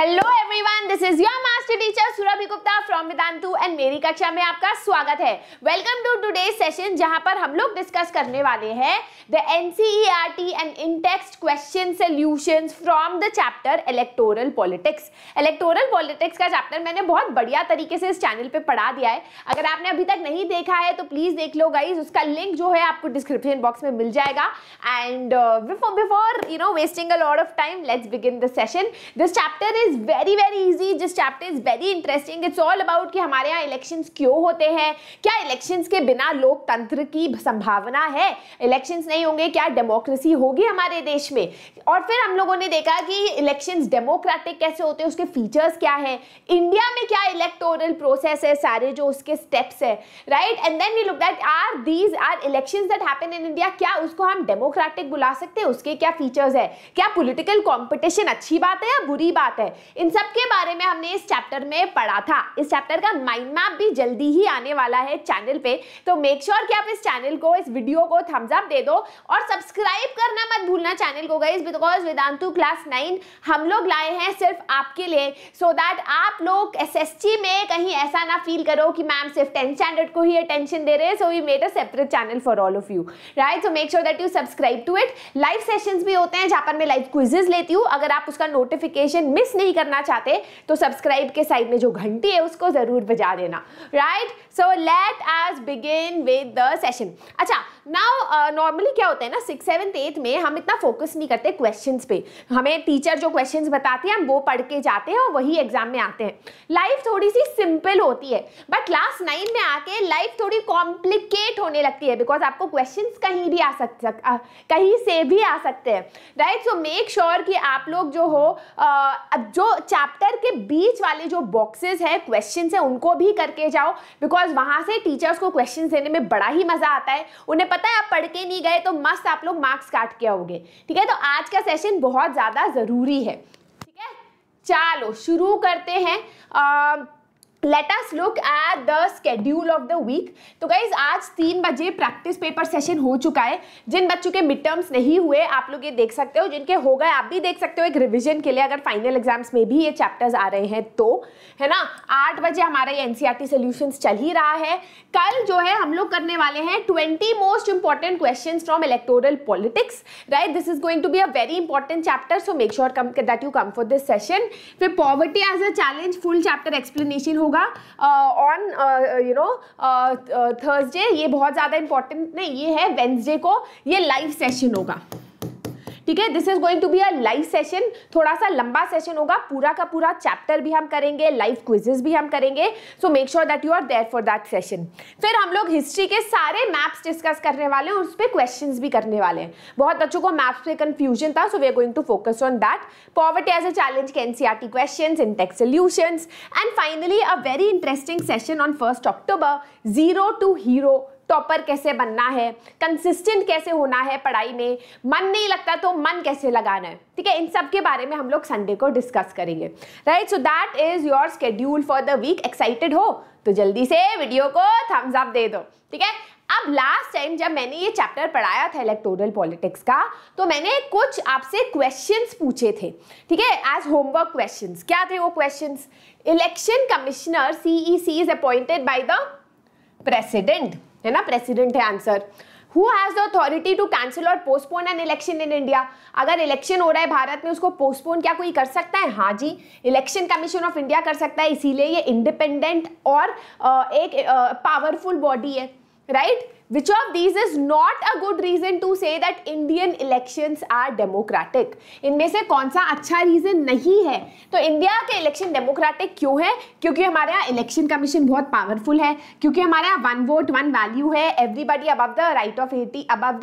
Hello everyone, this is your master teacher Surabhi Gupta from Vedantu and मेरी कक्षा में आपका स्वागत है। वेलकम टू टुडेज सेशन, जहां पर हम लोग डिस्कस करने वाले हैं the NCERT and in text question solutions from the chapter electoral politics. Electoral politics का चैप्टर मैंने बहुत बढ़िया तरीके से इस चैनल पे पढ़ा दिया है। अगर आपने अभी तक नहीं देखा है तो प्लीज देख लो गाइज, उसका लिंक जो है आपको डिस्क्रिप्शन बॉक्स में मिल जाएगा। And before wasting a lot of time, let's begin the session. This chapter is very easy, this chapter is very interesting. It's all about कि हमारे यहाँ इलेक्शंस क्यों होते हैं, क्या इलेक्शंस के बिना लोकतंत्र की संभावना है, इलेक्शंस नहीं होंगे क्या डेमोक्रेसी होगी हमारे देश में। और फिर हम लोगों ने देखा कि इलेक्शंस डेमोक्रेटिक कैसे होते हैं, उसके फीचर्स क्या है, इंडिया में क्या इलेक्टोरल प्रोसेस है, सारे जो उसके स्टेप्स है, right. And then we look that are elections that happen in India, क्या उसको हम डेमोक्रेटिक बुला सकते हैं, उसके क्या फीचर्स है, क्या पॉलिटिकल कंपटीशन अच्छी बात है या बुरी बात है, इन सब के बारे में हमने इस चैप्टर में पढ़ा था। इस चैप्टर का माइंड मैप भी जल्दी ही आने वाला है चैनल पे, तो मेक श्योर कि आप इस चैनल को, इस वीडियो को थम्स अप दे दो और सब्सक्राइब करना मत भूलना चैनल को गाइस, बिकॉज वेदांतु क्लास 9 हम लोग लाए हैं सिर्फ आपके लिए, सो दैट आप लोग एसएसटी में कहीं ऐसा ना फील करो कि मैम सिर्फ 10th स्टैंडर्ड को ही अटेंशन दे रहे हैं। So we made a separate channel for all of you, right. So make sure that you subscribe to it. Live sessions भी होते हैं जहां पर मैं लाइव क्विजेस लेती हूँ। अगर आप उसका नोटिफिकेशन मिस नहीं करना चाहते तो सब्सक्राइब के साइड में जो घंटी है उसको जरूर बजा देना, right. So let us begin with the session. अच्छा, नाउ नॉर्मली क्या होता है ना, 6th 7th 8th में हम इतना फोकस नहीं करते क्वेश्चंस पे, हमें टीचर जो क्वेश्चंस बताते हैं हम वो पढ़ के जाते हैं और वही एग्जाम में आते हैं। लाइफ थोड़ी सी सिंपल होती है, बट क्लास 9 में आके लाइफ थोड़ी कॉम्प्लिकेट होने लगती है, बिकॉज आपको क्वेश्चंस कहीं भी आ सकते, कहीं से भी आ सकते हैं, राइट। सो मेक श्योर कि आप लोग जो हो जो चैप्टर के बीच वाले जो बॉक्सेस है, क्वेश्चंस है, उनको भी करके जाओ, बिकॉज वहां से टीचर्स को क्वेश्चंस देने में बड़ा ही मजा आता है। उन्हें पता है आप पढ़ के नहीं गए तो मस्त आप लोग मार्क्स काट के आओगे, ठीक है। तो आज का सेशन बहुत ज्यादा जरूरी है, ठीक है। चलो शुरू करते हैं। Let us look at the schedule of the week। तो गाइज आज 3 बजे प्रैक्टिस पेपर सेशन हो चुका है। जिन बच्चों के मिड टर्म्स नहीं हुए आप लोग ये देख सकते हो, जिनके हो गए आप भी देख सकते हो एक रिवीजन के लिए, अगर फाइनल एग्जाम्स में भी ये चैप्टर्स आ रहे हैं तो, है ना। 8 बजे हमारा ये एनसीईआरटी सॉल्यूशंस चल ही रहा है। कल जो है हम लोग करने वाले हैं 20 most important questions from electoral politics, right. This is going to be a very important chapter, so make sure that you come for this session. फिर poverty as a challenge full chapter explanation होगा on Thursday. ये बहुत ज्यादा important नहीं, ये है Wednesday को, ये लाइव सेशन होगा, ठीक है। This is going to be a live session, थोड़ा सा लंबा सेशन होगा, पूरा का पूरा चैप्टर भी हम करेंगे, लाइव क्विजेस भी हम करेंगे, so make sure that you are there for that session. फिर हम लोग हिस्ट्री के सारे मैप्स डिस्कस करने वाले हैं, उस पर क्वेश्चंस भी करने वाले हैं। बहुत बच्चों को मैप्स पे कंफ्यूजन था, so we are going to focus on that. Poverty as a challenge के NCERT questions, in text solutions, and finally a very interesting session on 1 October, zero to hero, topper कैसे बनना है, consistent कैसे होना है पढ़ाई में, मन नहीं लगता तो मन कैसे लगाना है, ठीक है। इन सब के बारे में हम लोग संडे को डिस्कस करेंगे, right. So that is your schedule for the week. Excited हो तो जल्दी से वीडियो को थम्स अप दे दो, ठीक है। अब लास्ट टाइम जब मैंने ये चैप्टर पढ़ाया था इलेक्टोरल पॉलिटिक्स का, तो मैंने कुछ आपसे क्वेश्चंस पूछे थे, ठीक है, एज होमवर्क क्वेश्चंस। क्या थे वो questions? Election commissioner CEC is appointed by the president, है ना, प्रेसिडेंट है answer. Who has the authority to cancel or postpone an election in India? अगर इलेक्शन हो रहा है भारत में, उसको पोस्टपोन क्या कोई कर सकता है? हाँ जी, इलेक्शन कमीशन ऑफ इंडिया कर सकता है, इसीलिए ये इंडिपेंडेंट और एक पावरफुल बॉडी है, right. Which of these is not a good reason to say that Indian elections are democratic? इनमें से कौन सा अच्छा रीजन नहीं है? तो इंडिया के इलेक्शन डेमोक्रेटिक क्यों है? क्योंकि हमारे यहाँ इलेक्शन कमीशन बहुत पावरफुल है, क्योंकि हमारे यहाँ 1 वोट 1 वैल्यू है, everybody above the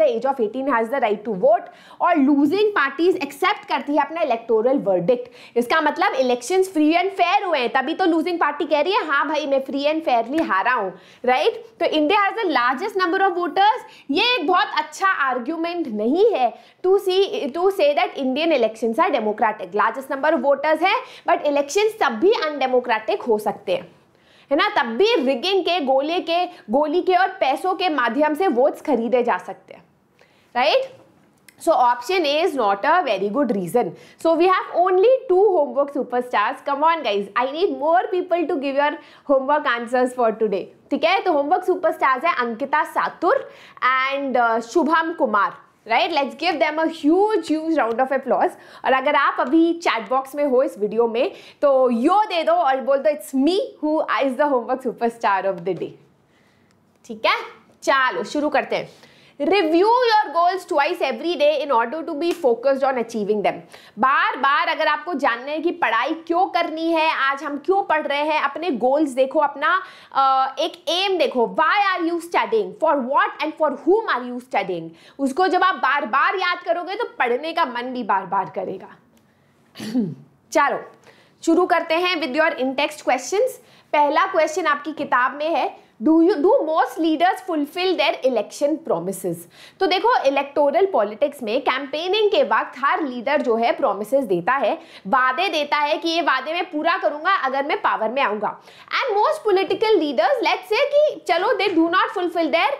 age of 18 has the right to vote, और लूजिंग पार्टीज एक्सेप्ट करती है अपना इलेक्टोरल वर्डिक्ट। इसका मतलब इलेक्शंस फ्री एंड फेयर हुए हैं, तभी तो लूजिंग पार्टी कह रही है हाँ भाई मैं फ्री एंड फेयरली हारा हूँ, राइट। तो India has the largest number of voters. ये एक बहुत अच्छा आर्ग्यूमेंट नहीं है to say that Indian elections are democratic. Largest number of voters है, बट इलेक्शंस तब भी अनडेमोक्रेटिक हो सकते हैं, है ना, तब भी रिगिंग के, गोली के और पैसों के माध्यम से वोट्स खरीदे जा सकते हैं, right. So option A is not a very good reason. So we have only 2 homework superstars. Come on guys, I need more people to give your homework answers for today. ठीक है, तो homework superstars है Ankita Satur and Shubham Kumar. Right, let's give them a huge round of applause. और अगर आप अभी chat box में हो इस वीडियो में तो यो दे दो और बोल दो it's me who is the homework superstar of the day. ठीक है, चलो शुरू करते हैं. Review your goals twice every day in order to be focused on achieving them. बार बार अगर आपको जानना है कि पढ़ाई क्यों करनी है, आज हम क्यों पढ़ रहे हैं, अपने गोल्स देखो, अपना एक एम देखो. Why are you studying, for what and for whom are you studying. उसको जब आप बार बार याद करोगे तो पढ़ने का मन भी बार बार करेगा. चलो शुरू करते हैं with your in text questions. पहला क्वेश्चन आपकी किताब में है, do most leaders fulfill their election promises. तो देखो इलेक्टोरल पॉलिटिक्स में कैंपेनिंग के वक्त हर लीडर जो है प्रोमिसेस देता है, वादे देता है कि ये वादे मैं पूरा करूंगा अगर मैं पावर में आऊंगा. And most political leaders let's say कि चलो they do not fulfil their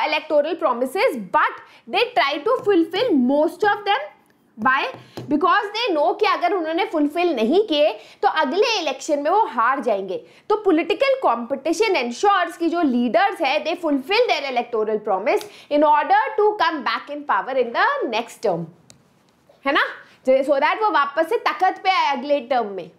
electoral promises but they try to fulfil most of them. Why? Because they know कि अगर उन्होंने फुलफिल नहीं किए तो अगले इलेक्शन में वो हार जाएंगे. तो पॉलिटिकल कंपटीशन एंश्योर्स कि जो लीडर्स है they fulfil their electoral promise in order to come back in power in the next term, है ना, सो दैट वो वापस से तख्त पे आए अगले टर्म में.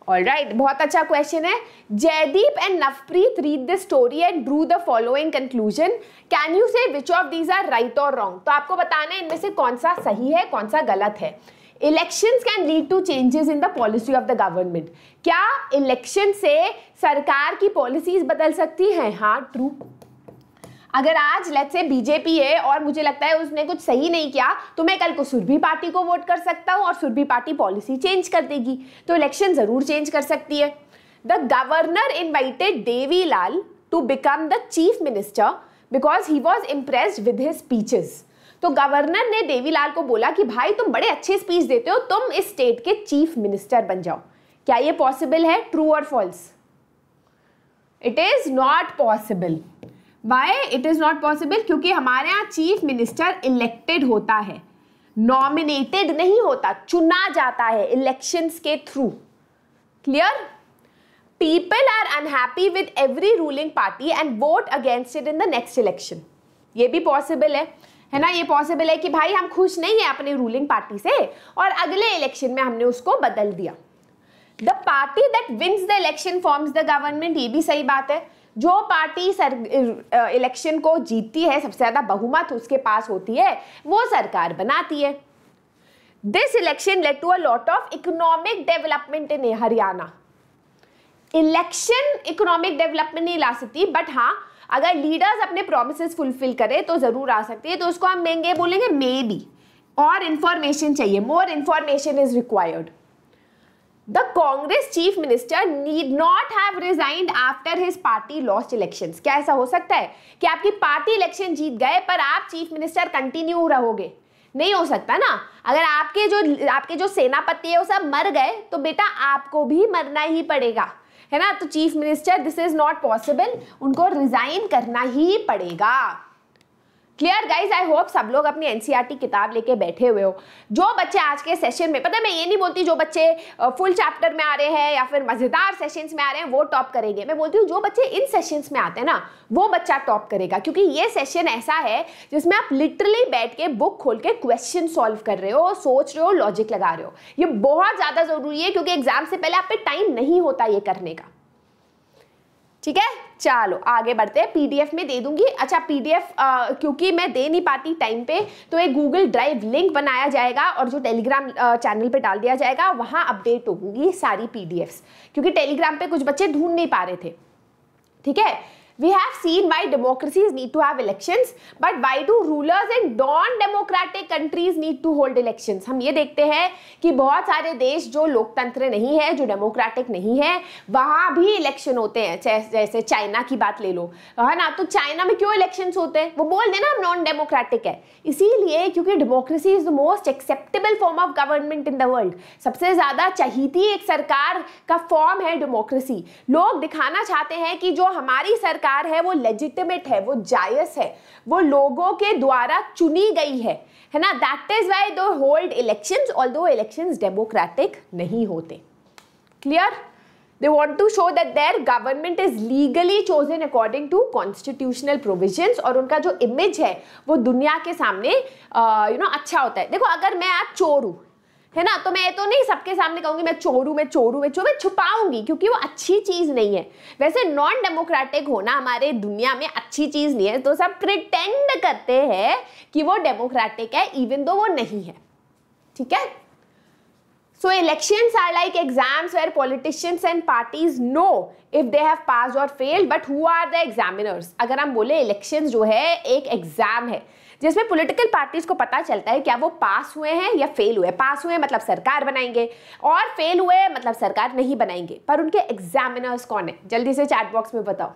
ऑलराइट, बहुत अच्छा क्वेश्चन है. Jaydeep and Navpreet read the story and drew the following conclusion. Can you say which of these are right और रॉन्ग. तो आपको बताना है इनमें से कौन सा सही है कौन सा गलत है. Elections can lead to changes in the policy of the government. क्या इलेक्शन से सरकार की पॉलिसीज बदल सकती हैं? हाँ, ट्रू. अगर आज लेट्स से बीजेपी है और मुझे लगता है उसने कुछ सही नहीं किया तो मैं कल को सुरभि पार्टी को वोट कर सकता हूं और सुरभि पार्टी पॉलिसी चेंज कर देगी. तो इलेक्शन जरूर चेंज कर सकती है. The governor invited Devilal to become the chief minister because he was impressed with his speeches. तो गवर्नर ने देवीलाल को बोला कि भाई तुम बड़े अच्छे स्पीच देते हो, तुम इस स्टेट के चीफ मिनिस्टर बन जाओ. क्या ये पॉसिबल है? ट्रू और false? It is not possible. Why it is not possible? क्योंकि हमारे यहाँ चीफ मिनिस्टर इलेक्टेड होता है, नॉमिनेटेड नहीं होता, चुना जाता है इलेक्शंस के through. Clear? People are unhappy with every ruling party and vote against it in the next election. ये भी पॉसिबल है ना. ये पॉसिबल है कि भाई हम खुश नहीं है अपने रूलिंग पार्टी से और अगले इलेक्शन में हमने उसको बदल दिया. The party that wins the election forms the government. ये भी सही बात है. जो पार्टी इलेक्शन को जीतती है, सबसे ज्यादा बहुमत उसके पास होती है, वो सरकार बनाती है. This election led to a lot of economic development in Haryana. Election economic development नहीं ला सकती बट हाँ अगर लीडर्स अपने प्रोमिसेस फुलफिल करें तो जरूर आ सकती है. तो उसको हम महंगे बोलेंगे मे बी. और इंफॉर्मेशन चाहिए, more information is required. The Congress chief minister need not have resigned after his party lost elections. क्या ऐसा हो सकता है कि आपकी पार्टी इलेक्शन जीत गए पर आप चीफ मिनिस्टर कंटिन्यू रहोगे? नहीं हो सकता ना. अगर आपके जो सेनापति है वो सब मर गए तो बेटा आपको भी मरना ही पड़ेगा, है ना. तो chief minister this is not possible, उनको रिजाइन करना ही पड़ेगा. Clear guys? आई होप सब लोग अपनी एनसीईआरटी किताब लेके बैठे हुए हो. जो बच्चे आज के सेशन में, पता है मैं ये नहीं बोलती जो बच्चे फुल चैप्टर में आ रहे हैं या फिर मजेदार सेशंस में आ रहे हैं वो टॉप करेंगे. मैं बोलती हूँ जो बच्चे इन सेशंस में आते हैं ना वो बच्चा टॉप करेगा, क्योंकि ये सेशन ऐसा है जिसमें आप लिटरली बैठ के बुक खोल के क्वेश्चन सॉल्व कर रहे हो, सोच रहे हो, लॉजिक लगा रहे हो. ये बहुत ज्यादा जरूरी है क्योंकि एग्जाम से पहले आप पे टाइम नहीं होता ये करने का. ठीक है, चलो आगे बढ़ते हैं. पीडीएफ में दे दूंगी. अच्छा, पीडीएफ क्योंकि मैं दे नहीं पाती टाइम पे तो एक गूगल ड्राइव लिंक बनाया जाएगा और जो टेलीग्राम चैनल पे डाल दिया जाएगा, वहां अपडेट होंगी सारी पीडीएफ्स, क्योंकि टेलीग्राम पे कुछ बच्चे ढूंढ नहीं पा रहे थे. ठीक है. We have seen why democracies need to have elections, but why do rulers in non-democratic countries need to hold elections? हम ये देखते हैं कि बहुत सारे देश जो लोकतंत्र नहीं है, जो डेमोक्रेटिक नहीं है, वहाँ भी इलेक्शन होते हैं. जैसे चाइना की बात ले लो, है ना. तो चाइना में क्यों इलेक्शंस होते हैं? वो बोल देना हम नॉन डेमोक्रेटिक है, इसीलिए क्योंकि democracy is the most acceptable form of government in the world. सबसे ज्यादा चहीती एक सरकार का फॉर्म है डेमोक्रेसी. लोग दिखाना चाहते हैं कि जो हमारी सरकार सरकार है वो लेजिटिमेट है, वो जायज है, वो लोगों के द्वारा चुनी गई है ना। That is why they hold elections, although elections democratic नहीं होते। Clear? They want to show that their government is legally chosen according to constitutional provisions, और उनका जो इमेज है वो दुनिया के सामने अच्छा होता है। देखो अगर मैं आज चोर हूँ है ना, तो मैं तो नहीं सबके सामने कहूंगी मैं चोर हूँ, मैं चोर हूँ, मैं छुपाऊंगी, क्योंकि वो अच्छी चीज नहीं है। वैसे नॉन डेमोक्रेटिक होना हमारे दुनिया में अच्छी चीज नहीं है, तो सब प्रिटेंड करते हैं कि वो डेमोक्रेटिक है इवन दो वो नहीं है। ठीक है? So elections are like exams where politicians and parties know if they have passed or failed, but who are the examiners? अगर हम बोले elections जो है एक एग्जाम है जिसमें पॉलिटिकल पार्टीज को पता चलता है क्या वो पास हुए हैं या फेल हुए। पास हुए मतलब सरकार बनाएंगे, और फेल हुए मतलब सरकार नहीं बनाएंगे। पर उनके एग्जामिनर्स कौन है? जल्दी से चैट बॉक्स में बताओ।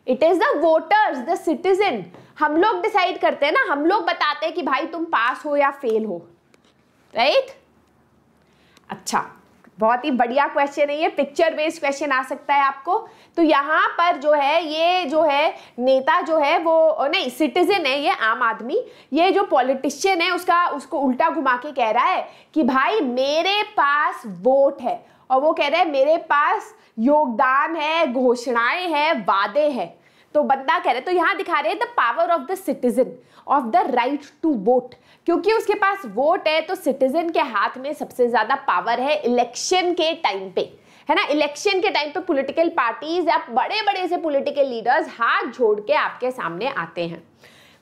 It is the voters, the citizen. हम लोग डिसाइड करते हैं ना, हम लोग बताते हैं कि भाई तुम पास हो या फेल हो, राइट? अच्छा, बहुत ही बढ़िया क्वेश्चन है ये, पिक्चर बेस्ड क्वेश्चन आ सकता है आपको। तो यहाँ पर जो है ये जो है नेता जो है वो नहीं, सिटीजन है ये, आम आदमी। ये जो पॉलिटिशियन है उसको उल्टा घुमा के कह रहा है कि भाई मेरे पास वोट है, और वो कह रहा है मेरे पास योगदान है, घोषणाएं हैं, वादे हैं। तो बंदा कह रहे हैं, तो यहाँ दिखा रहे हैं the power of the citizen of the right to vote. क्योंकि उसके पास वोट है तो सिटीजन के हाथ में सबसे ज्यादा पावर है इलेक्शन के टाइम पे, है ना। इलेक्शन के टाइम पे पॉलिटिकल पार्टीज या बड़े बड़े से पॉलिटिकल लीडर्स हाथ जोड़ के आपके सामने आते हैं।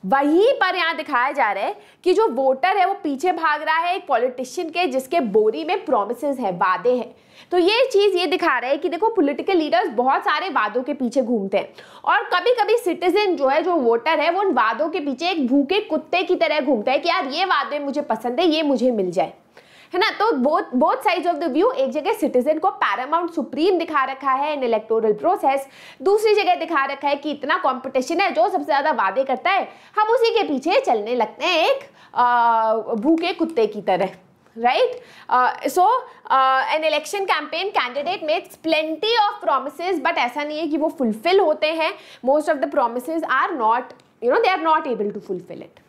वहीं पर यहाँ दिखाया जा रहा है कि जो वोटर है वो पीछे भाग रहा है एक पॉलिटिशियन के जिसके बोरी में प्रोमिसेस है, वादे हैं। तो ये चीज ये दिखा रहा है कि देखो पॉलिटिकल लीडर्स बहुत सारे वादों के पीछे घूमते हैं, और कभी कभी सिटीजन जो है, जो वोटर है, वो उन वादों के पीछे एक भूखे कुत्ते की तरह घूमता है कि यार ये वादे मुझे पसंद है, ये मुझे मिल जाए, है ना। तो both sides of the view, एक जगह सिटीजन को पैरामाउंट सुप्रीम दिखा रखा है इन इलेक्टोरल प्रोसेस, दूसरी जगह दिखा रखा है कि इतना कंपटीशन है, जो सबसे ज्यादा वादे करता है हम उसी के पीछे चलने लगते हैं एक भूखे कुत्ते की तरह, right. So an election campaign candidate makes plenty of promises, but ऐसा नहीं है कि वो फुलफिल होते हैं। Most of the promises are not, they are not able to fulfil it.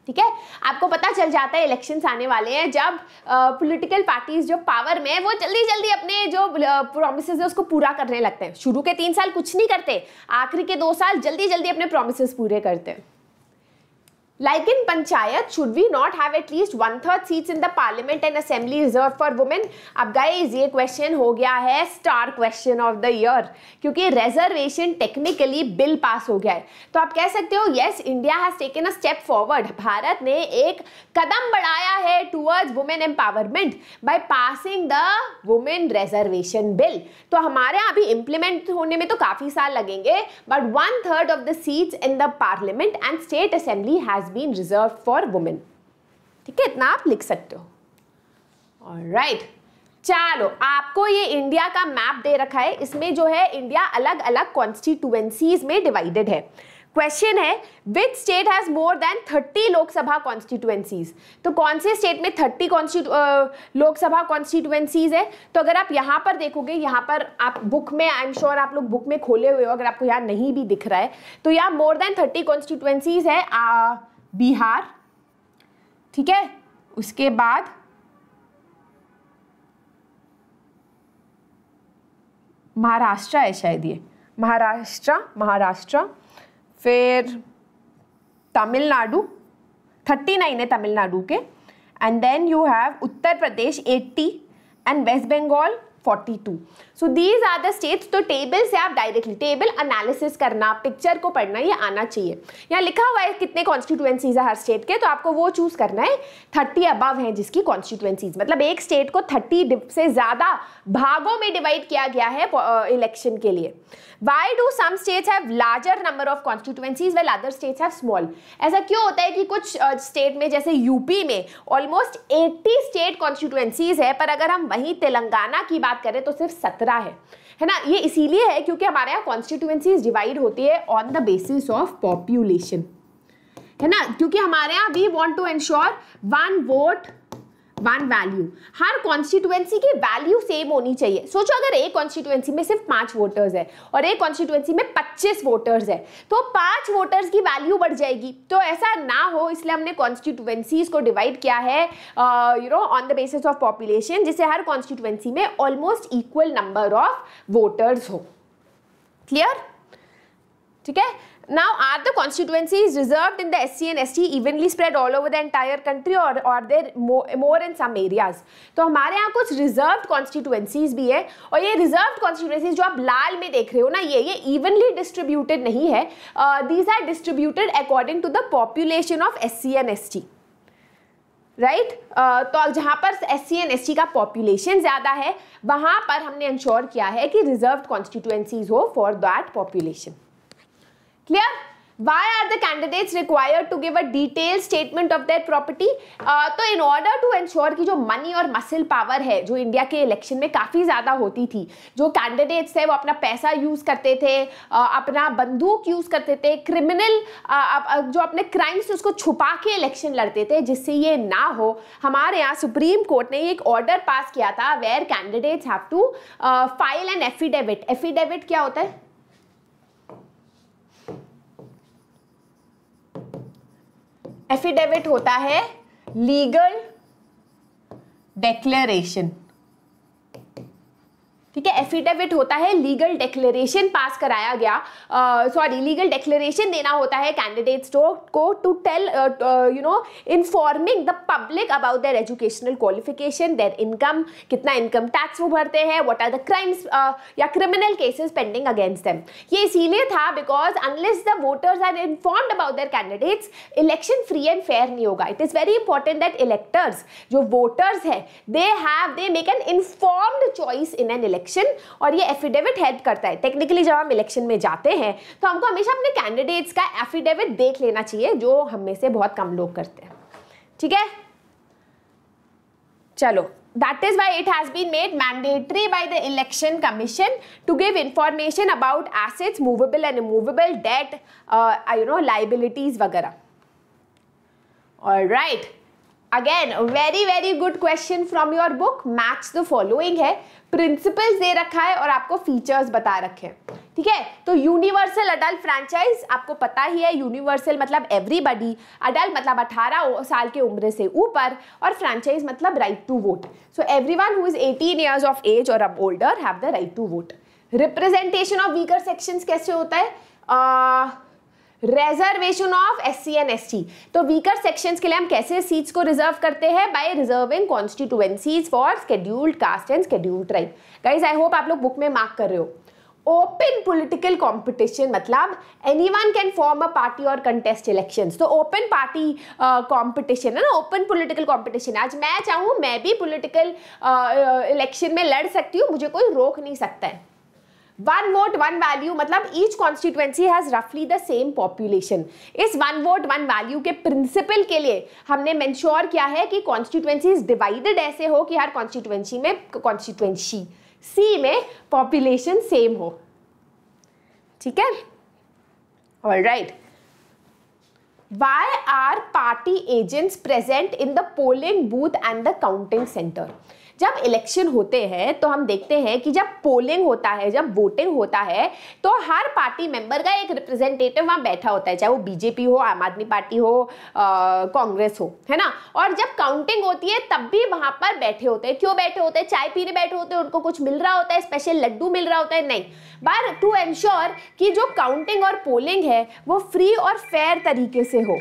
ठीक है, आपको पता चल जाता है इलेक्शंस आने वाले हैं जब पॉलिटिकल पार्टीज जो पावर में है वो जल्दी जल्दी अपने जो प्रोमिसेस है उसको पूरा करने लगते हैं। शुरू के 3 साल कुछ नहीं करते, आखिरी के 2 साल जल्दी जल्दी अपने प्रोमिसेस पूरे करते हैं। Like in panchayat, should we not have at least 1/3 seats in the parliament and assembly reserved for women? अब guys ये क्वेश्चन हो गया है star question of the year, क्योंकि रिजर्वेशन टेक्निकली बिल पास हो गया है। तो आप कह सकते हो yes, India has taken a step forward, Bharat ने एक कदम बढ़ाया है towards women empowerment by passing the women reservation bill. तो हमारे यहाँ अभी इम्प्लीमेंट होने में तो काफी साल लगेंगे, but 1/3 of the seats in the parliament and state assembly has been reserved for women। ठीक है, इतना आप लिख सकते हो। ऑलराइट, चलो आपको ये इंडिया का मैप दे रखा है, इसमें जो है इंडिया अलग अलग कॉन्स्टिट्यूएंसीज में डिवाइडेड है। क्वेश्चन है which state has more than 30 Lok Sabha constituencies. तो कौन से स्टेट में 30 लोकसभा कॉन्स्टिट्यूएंसीज है? तो अगर आप यहाँ पर देखोगे, यहाँ पर आप बुक में, आई एम श्योर आप लोग बुक में खोले हुए हो, अगर आपको यहाँ नहीं भी दिख रहा है तो यहाँ मोर देन 30 कॉन्स्टिट्यूएंसीज है। बिहार, ठीक है, उसके बाद महाराष्ट्र है शायद, ये महाराष्ट्र, फिर तमिलनाडु 39 है तमिलनाडु के, and then you have Uttar Pradesh 80 and West Bengal 42। So these are the states. तो टेबल से आप डायरेक्टली टेबल एनालिसिस करना, पिक्चर को पढ़ना, ये आना चाहिए। यहाँ लिखा हुआ है कितने कॉन्स्टिट्यूएंसीज है हर स्टेट के, तो आपको वो चूज करना है। 30 अबव है जिसकी कॉन्स्टिट्यूएंसीज, मतलब एक स्टेट को 30 से ज्यादा भागों में डिवाइड किया गया है इलेक्शन के लिए। Why do some states have larger number of constituencies while other states have small? ऐसा क्यों होता है कि कुछ स्टेट में, जैसे यूपी में ऑलमोस्ट 80 स्टेट कॉन्स्टिट्यूएंसीज है, पर अगर हम वहीं तेलंगाना की बात करें तो सिर्फ 17 है ना। ये इसीलिए है क्योंकि हमारे यहाँ कॉन्स्टिट्यूएंसीज डिवाइड होती है on the basis of population, है ना। क्योंकि हमारे यहाँ we want to ensure 1 vote one value, हर कॉन्स्टिट्यूएंसी की वैल्यू सेम होनी चाहिए। सोचो अगर एक कॉन्स्टिट्यूएंसी में सिर्फ 5 वोटर्स है और एक कॉन्स्टिट्यूएंसी में 25 वोटर्स है तो 5 वोटर्स की वैल्यू बढ़ जाएगी। तो ऐसा ना हो इसलिए हमने कॉन्स्टिट्यूएंसीज को डिवाइड किया है on the basis of population, जिससे हर कॉन्स्टिट्यूएंसी में almost equal number of voters हो। क्लियर? ठीक है। Now, are the constituencies reserved in the SC and ST evenly spread all over the entire country or are there more in some areas? तो हमारे यहाँ कुछ reserved constituencies भी है और ये reserved constituencies जो आप लाल में देख रहे हो ना, ये evenly distributed नहीं है. These are distributed according to the population of SC and ST. Right तो जहाँ पर SC and ST का पॉपुलेशन ज़्यादा है वहाँ पर हमने इंश्योर किया है कि रिजर्व्ड कॉन्स्टिट्यूएंसीज हो for that population. Clear? Why are the candidates required to give a detailed statement of their property? तो in order to ensure कि जो मनी और मसल पावर है जो इंडिया के इलेक्शन में काफ़ी ज़्यादा होती थी, जो कैंडिडेट्स थे वो अपना पैसा यूज़ करते थे, अपना बंदूक यूज़ करते थे, क्रिमिनल जो अपने क्राइम्स थे उसको छुपा के इलेक्शन लड़ते थे, जिससे ये ना हो हमारे यहाँ सुप्रीम कोर्ट ने एक ऑर्डर पास किया था where candidates have to file an affidavit. Affidavit क्या होता है? एफिडेविट होता है लीगल डेक्लेरेशन. ठीक है, एफिडेविट होता है लीगल डेक्लेरेशन पास कराया गया, लीगल डेक्लेरेशन देना होता है कैंडिडेट्स को to tell informing the public about their educational qualification, their income, कितना इनकम टैक्स वो भरते हैं, व्हाट आर द क्राइम्स या criminal cases pending against them. ये इसीलिए था because unless the voters are informed about their candidates election free and fair नहीं होगा. It is very important that electors जो वोटर्स है they make an informed choice in an election. और ये affidavit help करता है. टेक्निकली जब हम इलेक्शन में जाते हैं तो हमको हमेशा अपने कैंडिडेट्स का एफिडेविट देख लेना चाहिए, जो हम में से बहुत कम लोग करते हैं. ठीक है, चलो. That is why it has been made mandatory by the Election Commission to give information about assets, movable and immovable, debt, liabilities वगैरह. All right. Again, very very good question from your book. Match the following है, principles दे रखा है और आपको features बता रखे हैं. ठीक है, तो यूनिवर्सल अडल्ट फ्रैंचाइज आपको पता ही है. यूनिवर्सल मतलब एवरीबडी, अडल्ट मतलब 18 साल के उम्र से ऊपर और फ्रैंचाइज मतलब right to vote. So everyone who is 18 years of age और अब older have the right to vote. Representation of weaker sections कैसे होता है? Reservation of SC and ST. तो वीकर सेक्शंस के लिए हम कैसे सीट्स को रिजर्व करते हैं? By reserving constituencies for scheduled caste and scheduled tribe. Guys I hope आप लोग बुक में मार्क कर रहे हो. ओपन पॉलिटिकल कंपटीशन मतलब anyone can form a party और कंटेस्ट इलेक्शंस. तो ओपन पार्टी कंपटीशन है ना, ओपन पॉलिटिकल कंपटीशन. आज मैं चाहूँ मैं भी पॉलिटिकल इलेक्शन में लड़ सकती हूँ, मुझे कोई रोक नहीं सकता है. वन वोट वन वैल्यू मतलब ईच कॉन्स्टिट्यूएंसी हैज रफली द सेम पॉपुलेशन. इस वन वोट वन वैल्यू के प्रिंसिपल के लिए हमने मेंश्योर किया है कि कॉन्स्टिट्यूएंसीज डिवाइडेड ऐसे हो कि हर कॉन्स्टिट्यूएंसी सी में पॉपुलेशन सेम हो. ठीक है, alright. Why are party agents present in the polling booth and the counting center? जब इलेक्शन होते हैं तो हम देखते हैं कि जब पोलिंग होता है, जब वोटिंग होता है तो हर पार्टी मेंबर का एक रिप्रेजेंटेटिव वहाँ बैठा होता है, चाहे वो बीजेपी हो, आम आदमी पार्टी हो, कांग्रेस हो, है ना. और जब काउंटिंग होती है तब भी वहाँ पर बैठे होते हैं. क्यों बैठे होते हैं? चाय पीने बैठे होते हैं, उनको कुछ मिल रहा होता है, स्पेशल लड्डू मिल रहा होता है? नहीं, बट टू एंश्योर कि जो काउंटिंग और पोलिंग है वो फ्री और फेयर तरीके से हो.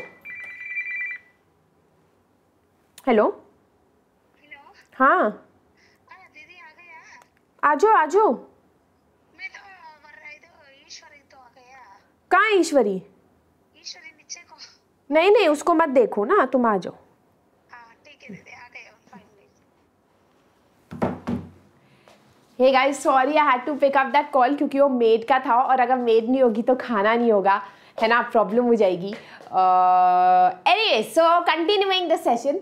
हेलो, हाँ आजो आजो. कहाँ ईश्वरी? नहीं नहीं उसको मत देखो ना, तुम आ जाओ. Hey guys, sorry I had to pick up that call क्योंकि वो मेड का था और अगर मेड नहीं होगी तो खाना नहीं होगा, है ना, प्रॉब्लम हो जाएगी. Anyway, so continuing the session.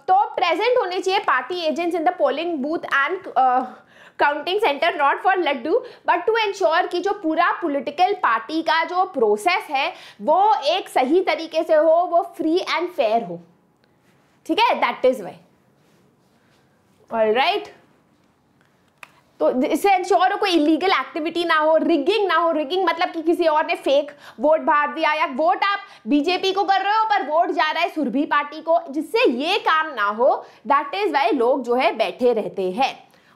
तो प्रेजेंट होने चाहिए party agents in the polling booth and counting centre, not for laddoo but to ensure कि जो पूरा पॉलिटिकल पार्टी का जो प्रोसेस है वो एक सही तरीके से हो, वो फ्री एंड फेयर हो. ठीक है, दैट इज वाई। ऑलराइट, तो इससे इंश्योर हो कोई इलीगल एक्टिविटी ना हो, रिगिंग ना हो। रिगिंग मतलब कि किसी और ने फेक वोट बांट दिया, या वोट आप बीजेपी को कर रहे हो पर वोट जा रहा है सुरभि पार्टी को, जिससे ये काम ना हो। दैट इज वाई लोग जो है बैठे रहते हैं।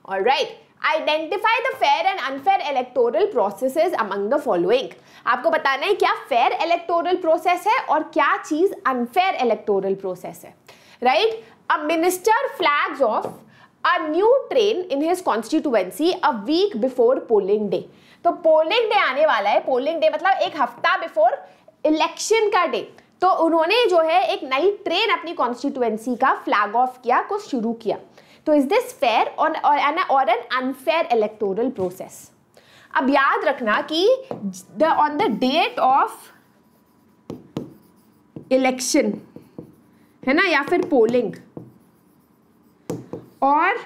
Alright, identify the fair and unfair electoral processes among the following. आपको बताना है क्या फेयर इलेक्टोरल प्रोसेस है और क्या चीज अनफेयर इलेक्टोरल प्रोसेस है। Right, a minister flags of a new train in his constituency a week before polling day। तो पोलिंग डे आने वाला है, पोलिंग डे मतलब एक हफ्ता बिफोर इलेक्शन का डे, तो उन्होंने जो है एक नई ट्रेन अपनी कॉन्स्टिट्यूएंसी का फ्लैग ऑफ किया, को शुरू किया। तो इज दिस फेयर और एन अनफेयर इलेक्टोरल प्रोसेस। अब याद रखना कि on the date of election है ना, या फिर पोलिंग, और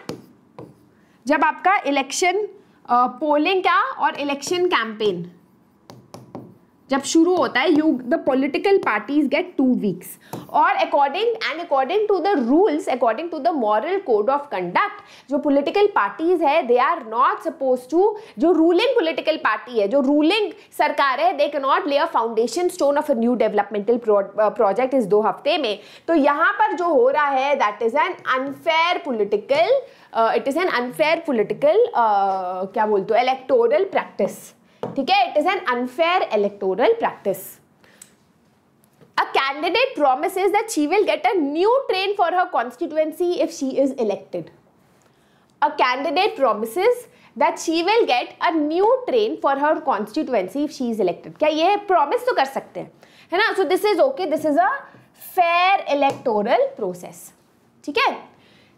जब आपका इलेक्शन पोलिंग का और इलेक्शन कैंपेन जब शुरू होता है, the political parties get 2 weeks। और according to the rules, according to the moral code of conduct, जो पॉलिटिकल पार्टीज है they are not suppose to, जो रूलिंग पॉलिटिकल पार्टी है, जो रूलिंग सरकार है, they can not lay a foundation stone of a new developmental project इस 2 हफ्ते में। तो यहाँ पर जो हो रहा है that is an unfair political, it is an unfair political क्या बोलते हो, इलेक्टोरल प्रैक्टिस। ठीक है, it is N unfair electoral practice. A candidate promises that she will get a new train for her constituency if she is elected. A candidate promises that she will get a new train for her constituency if she is elected. क्या ये promise तो कर सकते हैं, है ना? So this is okay. This is a fair electoral process. ठीक है?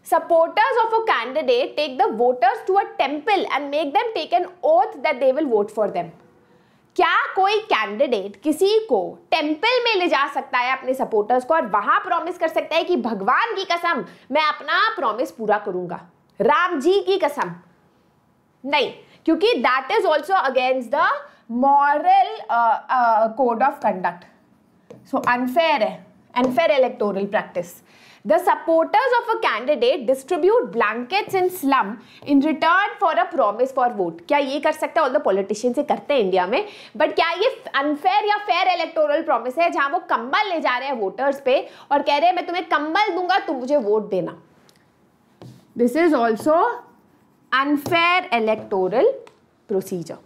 Supporters of a candidate take the voters to a temple and make them take an oath that they will vote for them. क्या कोई candidate किसी को temple में ले जा सकता है अपने सपोर्टर्स को और वहां प्रॉमिस कर सकता है कि भगवान की कसम मैं अपना प्रॉमिस पूरा करूंगा, राम जी की कसम? नहीं, क्योंकि that is also against the moral code of conduct. So unfair है, unfair electoral practice. The supporters of a candidate distribute blankets in slum in return for a promise for vote। क्या ये कर सकता है? ऑल द पॉलिटिशियन से करते हैं India में, बट क्या ये अनफेयर या फेयर इलेक्टोरल प्रॉमिस है जहां वो कंबल ले जा रहे हैं वोटर्स पे और कह रहे हैं मैं तुम्हें कंबल दूंगा, तुम मुझे वोट देना? This is also unfair electoral procedure.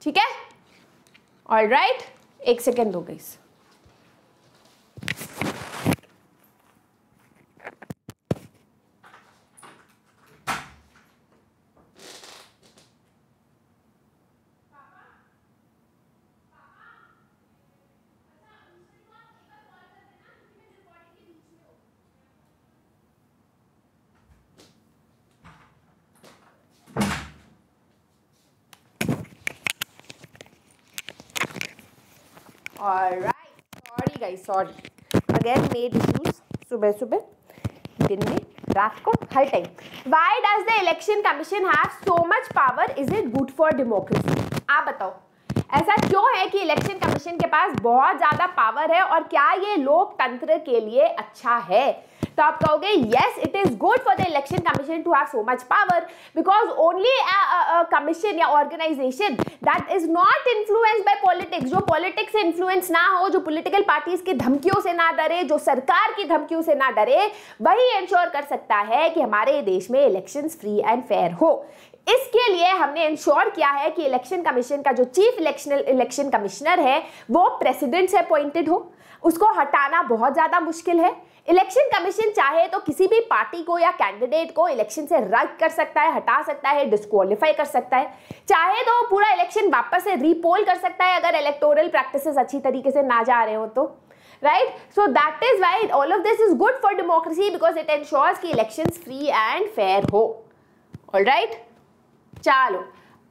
ठीक है, ऑलराइट, 1 सेकेंड दो guys. Alright, sorry guys, sorry. Again made issues सुबह दिन में, रात को, हर time. Why does the election commission have so much power? Is it good for democracy? आप बताओ, ऐसा क्यों है कि इलेक्शन कमीशन के पास बहुत ज्यादा पावर है और क्या ये लोकतंत्र के लिए अच्छा है? तो आप कहोगे yes, it is good for the election commission to have so much power because only a commission या organization that is not influenced by politics, जो politics से influence ना हो, जो political parties की धमकियों से ना डरे, जो सरकार की धमकियों से ना डरे, वही ensure कर सकता है कि हमारे देश में elections free and fair हो। इसके लिए हमने इंश्योर किया है कि इलेक्शन कमीशन का जो चीफ इलेक्शन कमिश्नर है वो प्रेसिडेंट से अपॉइंटेड हो, उसको हटाना बहुत ज्यादा मुश्किल है। इलेक्शन कमीशन चाहे तो किसी भी पार्टी को या कैंडिडेट को इलेक्शन से रद्द कर सकता है, हटा सकता है, डिस्क्वालीफाई कर सकता है, चाहे तो पूरा इलेक्शन वापस से रीपोल कर सकता है अगर इलेक्टोरल प्रैक्टिसेस अच्छी तरीके से ना जा रहे हो तो, right? So that is why all of this is good for democracy because it ensures कि इलेक्शंस फ्री एंड फेयर हो। ऑलराइट, चलो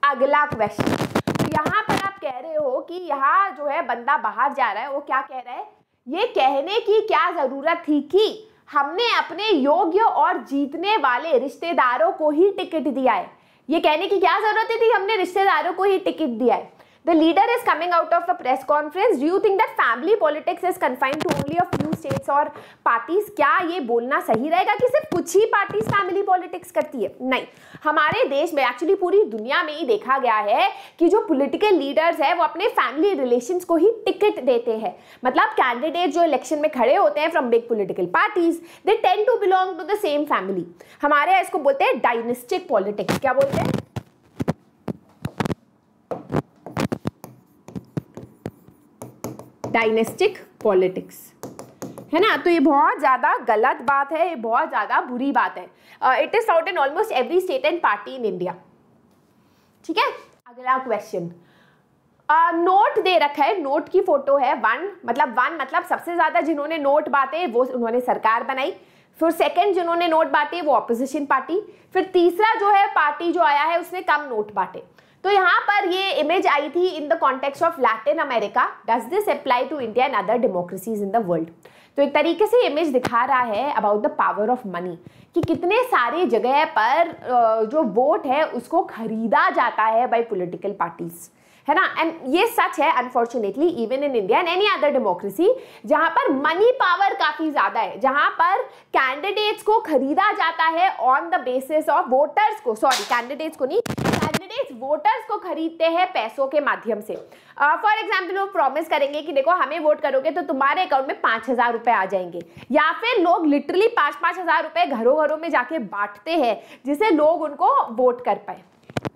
अगला क्वेश्चन। तो यहाँ पर आप कह रहे हो कि यहाँ जो है बंदा बाहर जा रहा है, वो क्या कह रहा है? ये कहने की क्या जरूरत थी कि हमने अपने योग्य और जीतने वाले रिश्तेदारों को ही टिकट दिया है। ये कहने की क्या जरूरत थी हमने रिश्तेदारों को ही टिकट दिया है? The leader is coming out of a press conference. Do you think that family politics is confined to only a few states or parties? क्या ये बोलना सही रहेगा कि सिर्फ कुछ ही पार्टीज फैमिली पॉलिटिक्स करती है? नहीं, हमारे देश में एक्चुअली पूरी दुनिया में ही देखा गया है कि जो पॉलिटिकल लीडर्स है वो अपने फैमिली रिलेशंस को ही टिकट देते हैं। मतलब कैंडिडेट जो इलेक्शन में खड़े होते हैं from big political parties, they tend to belong to the same family. हमारे यहाँ इसको बोलते हैं डायनेस्टिक पॉलिटिक्स। क्या बोलते हैं? डायनेस्टिक पॉलिटिक्स, है ना। तो ये बहुत ज़्यादा गलत बात है, ये बहुत ज़्यादा बुरी बात है। It is found in almost every state and party in India. ठीक है, अगला क्वेश्चन। नोट दे रखा है, नोट की फोटो है। वन मतलब सबसे ज़्यादा जिन्होंने नोट बांटे वो उन्होंने सरकार बनाई। फिर सेकंड जिन्होंने नोट बांटे वो ऑपोजिशन पार्टी। फिर तीसरा जो है पार्टी जो आया है उसने कम नोट बांटे। तो यहाँ पर ये इमेज आई थी in the context of Latin America. Does this apply to India and other democracies in the world? तो एक तरीके से इमेज दिखा रहा है about the power of money, कि कितने सारी जगह पर जो वोट है उसको खरीदा जाता है बाय पॉलिटिकल पार्टीज, है ना। एंड ये सच है unfortunately even in India and any other democracy, जहां पर मनी पावर काफी ज्यादा है, जहां पर कैंडिडेट्स को खरीदा जाता है on the basis of voters को, सॉरी कैंडिडेट्स को नहीं, कैंडिडेट्स वोटर्स को खरीदते हैं पैसों के माध्यम से। फॉर एग्जाम्पल वो प्रॉमिस करेंगे कि देखो हमें वोट करोगे तो तुम्हारे अकाउंट में 5,000 रुपए आ जाएंगे, या फिर लोग लिटरली 5-5 हजार रुपए घरों घरों में जाके बांटते हैं जिससे लोग उनको वोट कर पाए,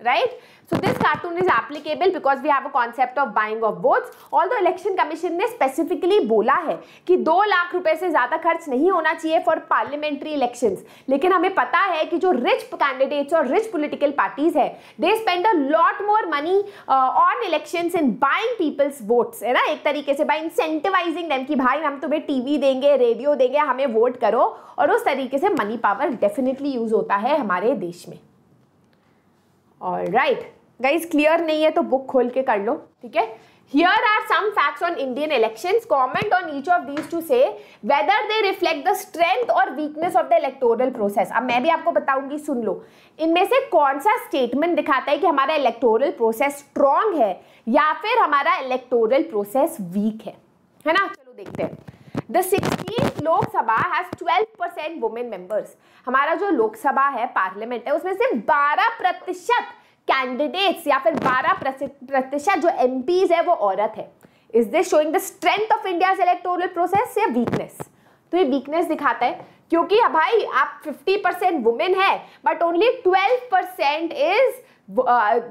right. So this cartoon is applicable because we have a concept of buying of votes. Although election commission ने specifically बोला है कि 2 लाख रुपए से ज्यादा खर्च नहीं होना चाहिए for parliamentary elections, लेकिन हमें पता है कि जो rich candidates और rich political parties है, they spend a lot more money on elections in buying people's votes, है ना, एक तरीके से by incentivizing them कि भाई हम तुम्हें टीवी देंगे, रेडियो देंगे, हमें वोट करो, और उस तरीके से मनी पावर डेफिनेटली यूज होता है हमारे देश में। ऑलराइट गाइस, क्लियर नहीं है तो बुक खोल के कर लो, ठीक है। Here are some facts on Indian elections. Comment on each of these to say whether they reflect the strength or weakness of the electoral process. अब मैं भी आपको बताऊंगी, सुन लो। इनमें से कौन सा स्टेटमेंट दिखाता है कि हमारा इलेक्टोरल प्रोसेस स्ट्रॉन्ग है या फिर हमारा इलेक्टोरल प्रोसेस वीक है ना। चलो देखते हैं। The 16th Lok Sabha has 12% women members. हमारा जो लोकसभा है, पार्लियामेंट है, उसमें सिर्फ 12% कैंडिडेट्स या फिर 12% जो एमपीज है वो औरत है। Is this showing the strength of India's electoral process या वीकनेस? तो ये वीकनेस दिखाता है, क्योंकि भाई आप 50% वुमेन है बट ओनली 12% इज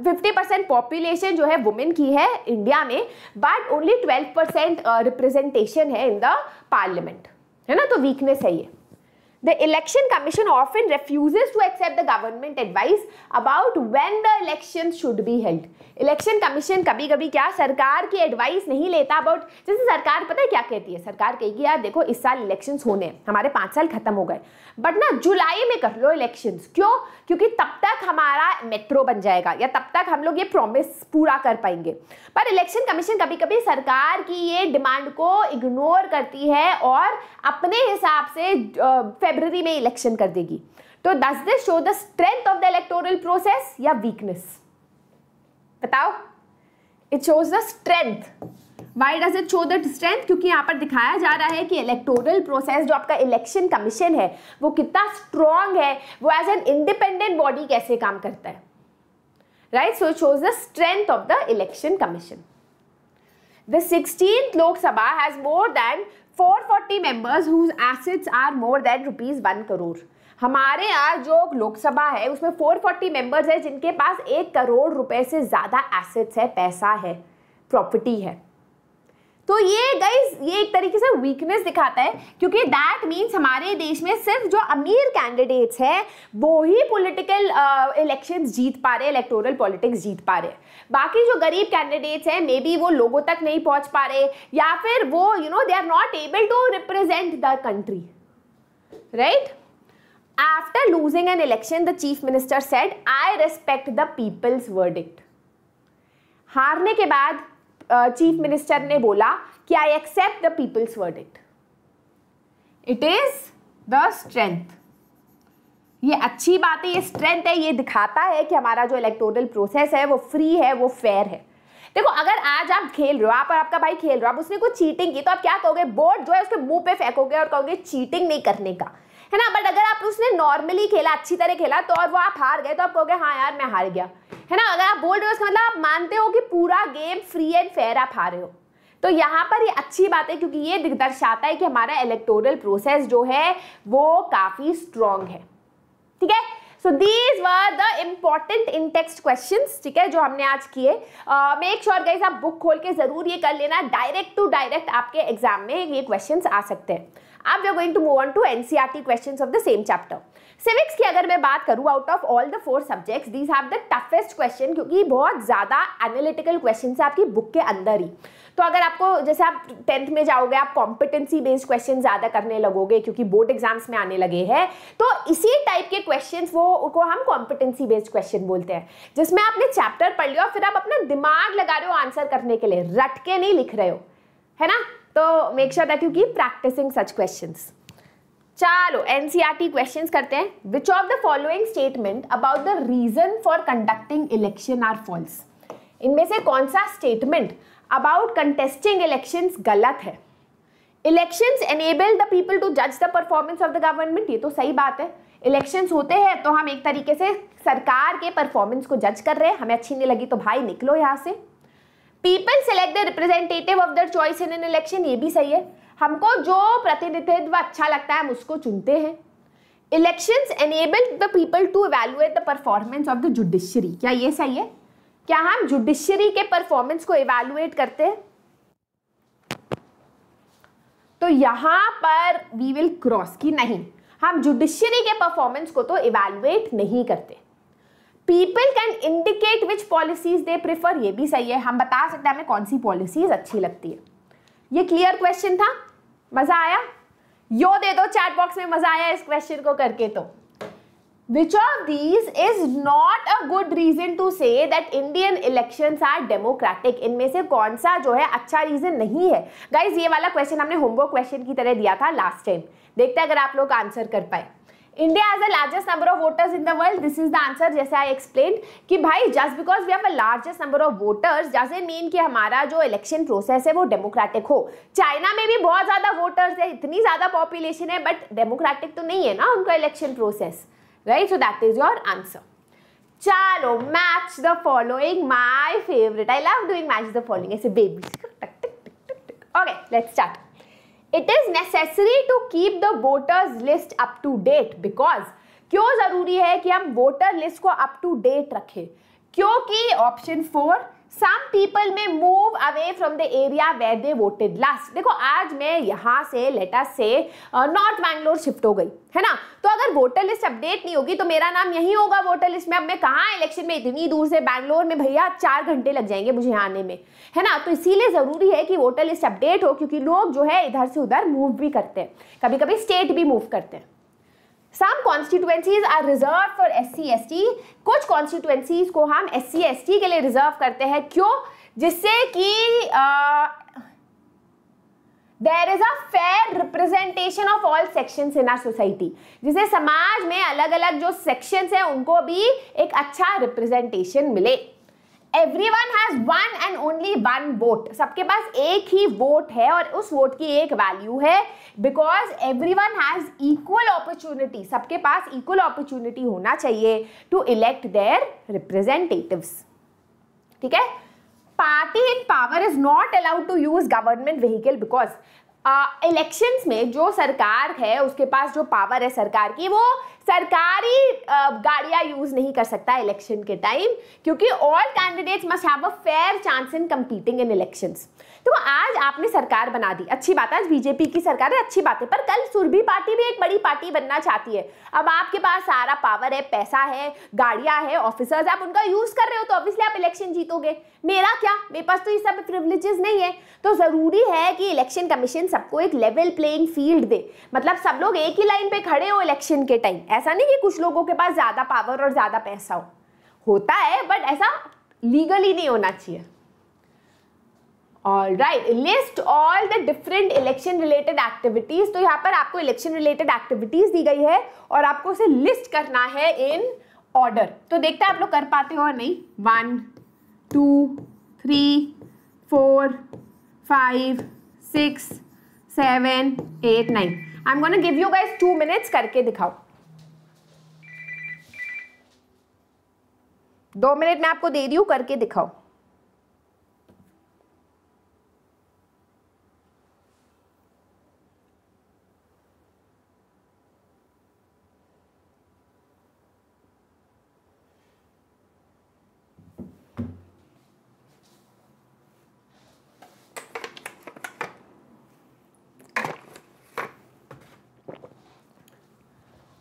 50% पॉपुलेशन जो है वुमेन की है इंडिया में, बट ओनली 12% रिप्रेजेंटेशन है इन द पार्लियामेंट, है ना। तो वीकनेस है ये। The election commission often refuses to accept the government advice about when the elections should be held. Election commission कभी कभी क्या सरकार की एडवाइस नहीं लेता अबाउट, जैसे सरकार पता है क्या कहती है, सरकार कहेगी यार देखो इस साल इलेक्शंस होने हैं, हमारे 5 साल खत्म हो गए, बट ना जुलाई में कर लो इलेक्शंस। क्यों? क्योंकि तब तक हमारा मेट्रो बन जाएगा या तब तक हम लोग ये प्रॉमिस पूरा कर पाएंगे। पर इलेक्शन कमीशन कभी कभी सरकार की ये डिमांड को इग्नोर करती है और अपने हिसाब से फरवरी में इलेक्शन कर देगी। तो does this show the strength of the electoral process या वीकनेस? बताओ। It shows the strength. Why does it show the strength? क्योंकि यहाँ पर दिखाया जा रहा है कि इलेक्टोरल प्रोसेस जो आपका इलेक्शन कमीशन है वो कितना स्ट्रॉन्ग है, वो एज एन इंडिपेंडेंट बॉडी कैसे काम करता है, right. So it shows the strength of the election commission. The 16th Lok Sabha has more than 440 members whose assets are more than ₹1 crore. हमारे यहाँ जो लोकसभा है उसमें 440 मेंबर्स है जिनके पास 1 करोड़ रुपए से ज्यादा एसेट्स है, पैसा है, प्रॉपर्टी है। तो ये गाइस ये एक तरीके से वीकनेस दिखाता है, क्योंकि दैट मीन्स हमारे देश में सिर्फ जो अमीर कैंडिडेट्स हैं वो ही पॉलिटिकल इलेक्शंस जीत पा रहे, इलेक्टोरल पॉलिटिक्स जीत पा रहे। बाकी जो गरीब कैंडिडेट्स हैं मे बी वो लोगों तक नहीं पहुंच पा रहे, या फिर वो they are not able to represent the country, right. After losing an election the chief minister said I respect the people's verdict. हारने के बाद चीफ मिनिस्टर ने बोला कि I accept the people's verdict. It is the strength. ये अच्छी बात है, ये स्ट्रेंथ है, ये दिखाता है कि हमारा जो इलेक्टोरल प्रोसेस है वो फ्री है, वो फेयर है। देखो अगर आज आप खेल रहे हो, आप और आपका भाई खेल रहे हो, अब उसने कुछ चीटिंग की तो आप क्या कहोगे, बोर्ड जो है उसके मुंह पे फेंकोगे और कहोगे चीटिंग नहीं करने का, है ना। बट अगर आप उसने नॉर्मली खेला, अच्छी तरह खेला, तो और वो आप हार गए तो आप कहोगे हाँ यार मैं हार गया, है ना। अगर आप बोल रहे हो उसका मतलब आप मानते हो कि पूरा गेम फ्री एंड फेयर आप हारे हो। तो यहाँ पर ये अच्छी बात है क्योंकि ये दर्शाता है कि हमारा इलेक्टोरल प्रोसेस जो है वो काफी स्ट्रॉन्ग है, ठीक है। So these were the important in text questions, ठीक है, जो हमने आज किए। मेक श्योर गाइस आप बुक खोल के जरूर ये कर लेना, डायरेक्ट टू डायरेक्ट आपके एग्जाम में ये क्वेश्चंस आ सकते हैं। अब we are going to move on to NCERT questions of the same chapter. Civics की अगर मैं बात करूं, out of all the 4 subjects these have the toughest question, क्योंकि बहुत ज्यादा एनालिटिकल क्वेश्चन है आपकी बुक के अंदर ही। तो अगर आपको, जैसे आप 10th में जाओगे आप कॉम्पिटेंसी बेस्ड क्वेश्चन ज्यादा करने लगोगे क्योंकि बोर्ड एग्जाम्स में आने लगे हैं, तो इसी टाइप के क्वेश्चंस को हम कॉम्पिटेंसी बेस्ड क्वेश्चन बोलते हैं, जिसमें आपने चैप्टर पढ़ लिया और फिर आप अपना दिमाग लगा रहे हो आंसर करने के लिए, रट के नहीं लिख रहे हो, है ना। तो make sure that you keep practising such questions. चलो एनसीईआरटी क्वेश्चंस करते हैं। Which of the following statement about the reason for conducting election are false? इनमें से कौन सा स्टेटमेंट अबाउट कंटेस्टिंग इलेक्शंस गलत है? Elections enable the people to जज the performance of the government, ये तो सही बात है। इलेक्शंस होते हैं तो हम एक तरीके से सरकार के परफॉर्मेंस को जज कर रहे हैं, हमें अच्छी नहीं लगी तो भाई निकलो यहाँ से। People select the representative of their choice in an election, ये भी सही है, हमको जो प्रतिनिधित्व अच्छा लगता है हम उसको चुनते हैं। Elections enable the people to evaluate the performance of the judiciary, क्या ये सही है? क्या हम जुडिशरी के परफॉर्मेंस को इवैल्यूएट करते हैं? तो यहां पर वी विल क्रॉस की नहीं, हम जुडिशरी के परफॉर्मेंस को तो इवैल्यूएट नहीं करते। People can indicate which policies they prefer, ये भी सही है, हम बता सकते हैं हमें कौन सी पॉलिसीज अच्छी लगती है। ये क्लियर क्वेश्चन था, मजा आया? यो दे दो चैट बॉक्स में मजा आया इस क्वेश्चन को करके। तो Which of these is not a good reason to say that Indian elections are democratic? इनमें से कौन सा जो है अच्छा रीजन नहीं है? गाइज ये वाला क्वेश्चन हमने होमवर्क क्वेश्चन की तरह दिया था लास्ट टाइम, देखते हैं अगर आप लोग आंसर कर पाए। India has the largest number of voters in the world, this is the answer. जैसे आई एक्सप्लेन कि भाई just because we have a largest number of voters doesn't mean कि हमारा जो इलेक्शन प्रोसेस है वो डेमोक्रेटिक हो। चाइना में भी बहुत ज्यादा वोटर्स है, इतनी ज्यादा पॉपुलेशन है, बट डेमोक्रेटिक तो नहीं है ना उनका election process, right? So that is your answer. चलो match the following, my favorite. I love doing match the following. ऐसे babies. Okay, let's start. It is necessary to keep the voters list up to date because क्यों जरूरी है कि हम voter list को up to date रखें? क्योंकि option 4, some people may move away from the area where they voted last. देखो आज मैं यहाँ से let us say north Bangalore shift हो गई, है ना, तो अगर वोटर लिस्ट अपडेट नहीं होगी तो मेरा नाम यही होगा वोटर लिस्ट में। अब मैं कहाँ इलेक्शन में, इतनी दूर से बैंगलोर में भैया 4 घंटे लग जाएंगे मुझे आने में, है ना। तो इसीलिए जरूरी है कि वोटर लिस्ट अपडेट हो, क्योंकि लोग जो है इधर से उधर मूव भी करते हैं, कभी कभी स्टेट भी मूव करते हैं। Some constituencies are reserved for SC/ST, कुछ constituencies को हम SC/ST के लिए रिजर्व करते हैं, क्यों? जिससे कि there is a fair representation of all sections in our society, जिसे समाज में अलग अलग जो sections हैं उनको भी एक अच्छा representation मिले। Everyone has one and only one vote, सबके पास एक ही वोट है और उस वोट की एक वैल्यू है, because everyone has equal opportunity, सबके पास equal opportunity होना चाहिए to elect their representatives, ठीक है। Party in power is not allowed to use government vehicle because elections में जो सरकार है उसके पास जो पावर है सरकार की, वो सरकारी गाड़ियां यूज नहीं कर सकता इलेक्शन के टाइम, क्योंकि all candidates must have a fair chance in competing in elections. तो आज आपने सरकार बना दी, अच्छी बात है, आज बीजेपी की सरकार है, अच्छी बात है, पर कल सुरभि पार्टी भी एक बड़ी पार्टी बनना चाहती है। अब आपके पास सारा पावर है, पैसा है, गाड़ियां है, ऑफिसर्स, आप उनका यूज कर रहे हो तो ऑब्वियसली आप इलेक्शन जीतोगे। मेरा क्या, मेरे पास तो ये सब प्रिविलेजेस नहीं है। तो जरूरी है कि इलेक्शन कमीशन सबको एक लेवल प्लेइंग फील्ड दे, मतलब सब लोग एक ही लाइन पे खड़े हो इलेक्शन के टाइम। ऐसा नहीं कि कुछ लोगों के पास ज्यादा पावर और ज्यादा पैसा होता है, बट ऐसा लीगली नहीं होना चाहिए। All right, list all the different election related activities। तो यहाँ पर आपको इलेक्शन रिलेटेड एक्टिविटीज दी गई है और आपको उसे लिस्ट करना है इन ऑर्डर। तो देखते हैं आप लोग कर पाते हो और नहीं। 1 2 3, 4, 5, 6, 7, 8, 9. I'm going to give you guys 2 minutes करके दिखाओ. 2 मिनट मैं आपको दे रही हूँ, करके दिखाओ.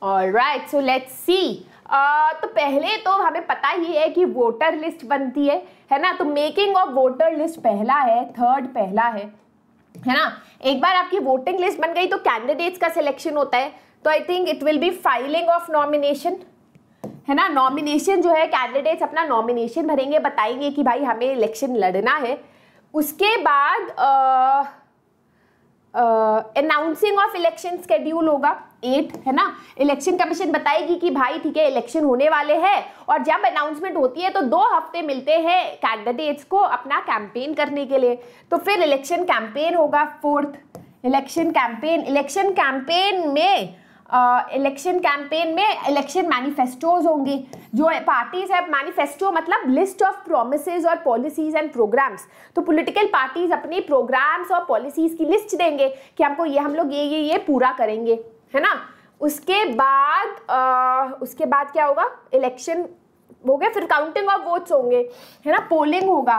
Alright, so let's see. तो पहले तो हमें पता ही है कि वोटर लिस्ट बनती है ना. तो मेकिंग ऑफ वोटर लिस्ट पहला है, थर्ड पहला है ना. एक बार आपकी वोटिंग लिस्ट बन गई तो कैंडिडेट्स का सिलेक्शन होता है. तो I think it will be filing of nomination, है ना. नॉमिनेशन जो है, कैंडिडेट्स अपना नॉमिनेशन भरेंगे, बताएंगे कि भाई हमें इलेक्शन लड़ना है. उसके बाद अनाउंसिंग ऑफ इलेक्शन स्केड्यूल होगा 8, है ना. इलेक्शन कमीशन बताएगी कि भाई ठीक है इलेक्शन होने वाले हैं, और जब अनाउंसमेंट होती है तो 2 हफ्ते मिलते हैं कैंडिडेट्स को अपना कैंपेन करने के लिए. तो फिर इलेक्शन कैंपेन होगा 4th. इलेक्शन कैंपेन में इलेक्शन मैनिफेस्टोज होंगे. जो पार्टीज है, मैनिफेस्टो मतलब लिस्ट ऑफ प्रोमिसेस और पॉलिसीज एंड प्रोग्राम्स. तो पॉलिटिकल पार्टीज अपने प्रोग्राम्स और पॉलिसीज की लिस्ट देंगे कि हमको ये, हम लोग ये पूरा करेंगे, है ना. उसके बाद क्या होगा, इलेक्शन हो गया. फिर काउंटिंग ऑफ वोट्स होंगे, है ना. पोलिंग होगा,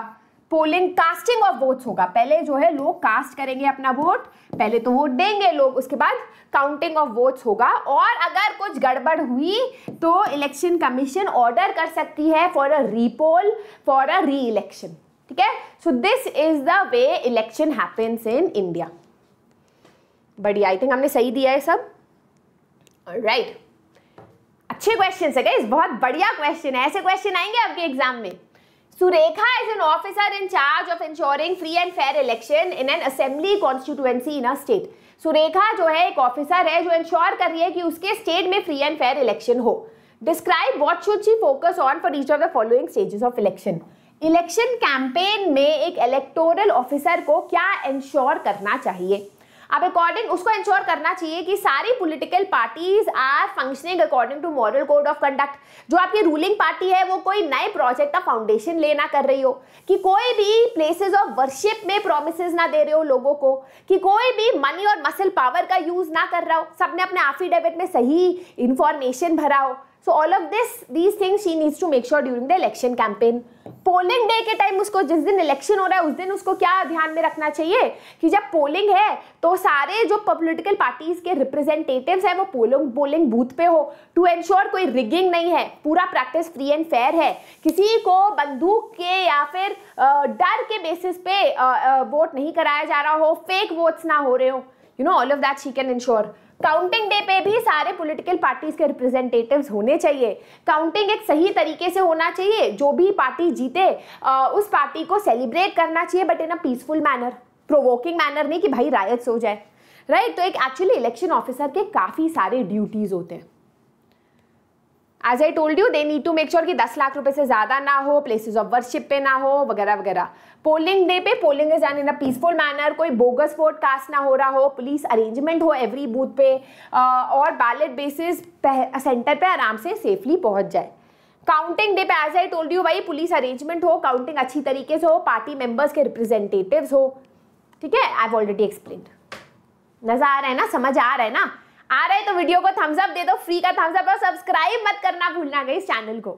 कास्टिंग ऑफ वोट्स होगा. पहले जो है लोग कास्ट करेंगे अपना वोट, पहले तो वोट देंगे लोग, उसके बाद काउंटिंग ऑफ वोट्स होगा. और अगर कुछ गड़बड़ हुई तो इलेक्शन कमीशन ऑर्डर कर सकती है for a repoll, for a री इलेक्शन. ठीक है. So this is the way election happens in India. बढ़िया, आई थिंक हमने सही दिया है सब. राइट, अच्छे क्वेश्चन है गाइस, बहुत बढ़िया क्वेश्चन है. ऐसे क्वेश्चन आएंगे आपके एग्जाम में. Surekha is an officer in charge of ensuring free and fair election in an assembly constituency in a state. Surekha जो है एक ऑफिसर है जो इंश्योर कर रही है कि उसके स्टेट में फ्री एंड फेयर इलेक्शन हो. Describe what should she focus on for each of the following stages of election. Election campaign में एक इलेक्टोरल ऑफिसर को क्या इंश्योर करना चाहिए. अब अकॉर्डिंग उसको इंश्योर करना चाहिए कि सारी political parties are functioning according to moral code of conduct. जो आपकी रूलिंग पार्टी है वो कोई नए प्रोजेक्ट का फाउंडेशन लेना कर रही हो, कि कोई भी प्लेसेस ऑफ वर्शिप में प्रोमिसेस ना दे रहे हो लोगों को, कि कोई भी मनी और मसल पावर का यूज ना कर रहा हो, सबने अपने एफिडेविट में सही इंफॉर्मेशन भरा हो. So all of these things she needs to make sure during the election campaign. Polling day के टाइम उसको, जिस दिन इलेक्शन हो रहा है उस दिन उसको क्या ध्यान में रखना चाहिए कि जब पोलिंग है तो सारे जो पॉलिटिकल पार्टीज के रिप्रेजेंटेटिव्स हैं वो पोलिंग बूथ पे हो, टू एंश्योर कोई रिगिंग नहीं है, पूरा प्रैक्टिस फ्री एंड फेयर है, किसी को बंदूक के या फिर डर के बेसिस पे वोट नहीं कराया जा रहा हो, फेक वोट्स ना हो रहे हो, you know, all of that she can ensure. Counting day पे भी सारे पॉलिटिकल पार्टीज के रिप्रेजेंटेटिव्स होने चाहिए. काउंटिंग एक सही तरीके से होना चाहिए, जो भी पार्टी जीते उस पार्टी को सेलिब्रेट करना चाहिए, but in a peaceful manner, provoking manner नहीं कि भाई रायट्स हो जाए. राइट. तो एक एक्चुअली इलेक्शन ऑफिसर के काफी सारे ड्यूटीज होते हैं. As I told you, they need to make sure कि 10 लाख रुपए से ज्यादा ना हो, प्लेसेस ऑफ वर्शिप पे ना हो, वगैरह वगैरह. पोलिंग डे पे polling is done in a peaceful manner, कोई बोगस वोट कास्ट ना हो रहा हो, पुलिस अरेंजमेंट हो एवरी बूथ पे, और बैलेट बेसिस सेंटर पे आराम से सेफली पहुंच जाए. काउंटिंग डे पे एज आई टोल्ड यू भाई पुलिस अरेंजमेंट हो, काउंटिंग अच्छी तरीके से हो, पार्टी मेंबर्स के रिप्रेजेंटेटिव्स हो. ठीक है, आई हैव ऑलरेडी एक्सप्लेन्ड. नजर आ रहा है ना, समझ आ रहा है ना. आ रहा है तो वीडियो को थम्स अप दे दो, फ्री का थम्स अप, और सब्सक्राइब मत करना भूलना गाइस चैनल को.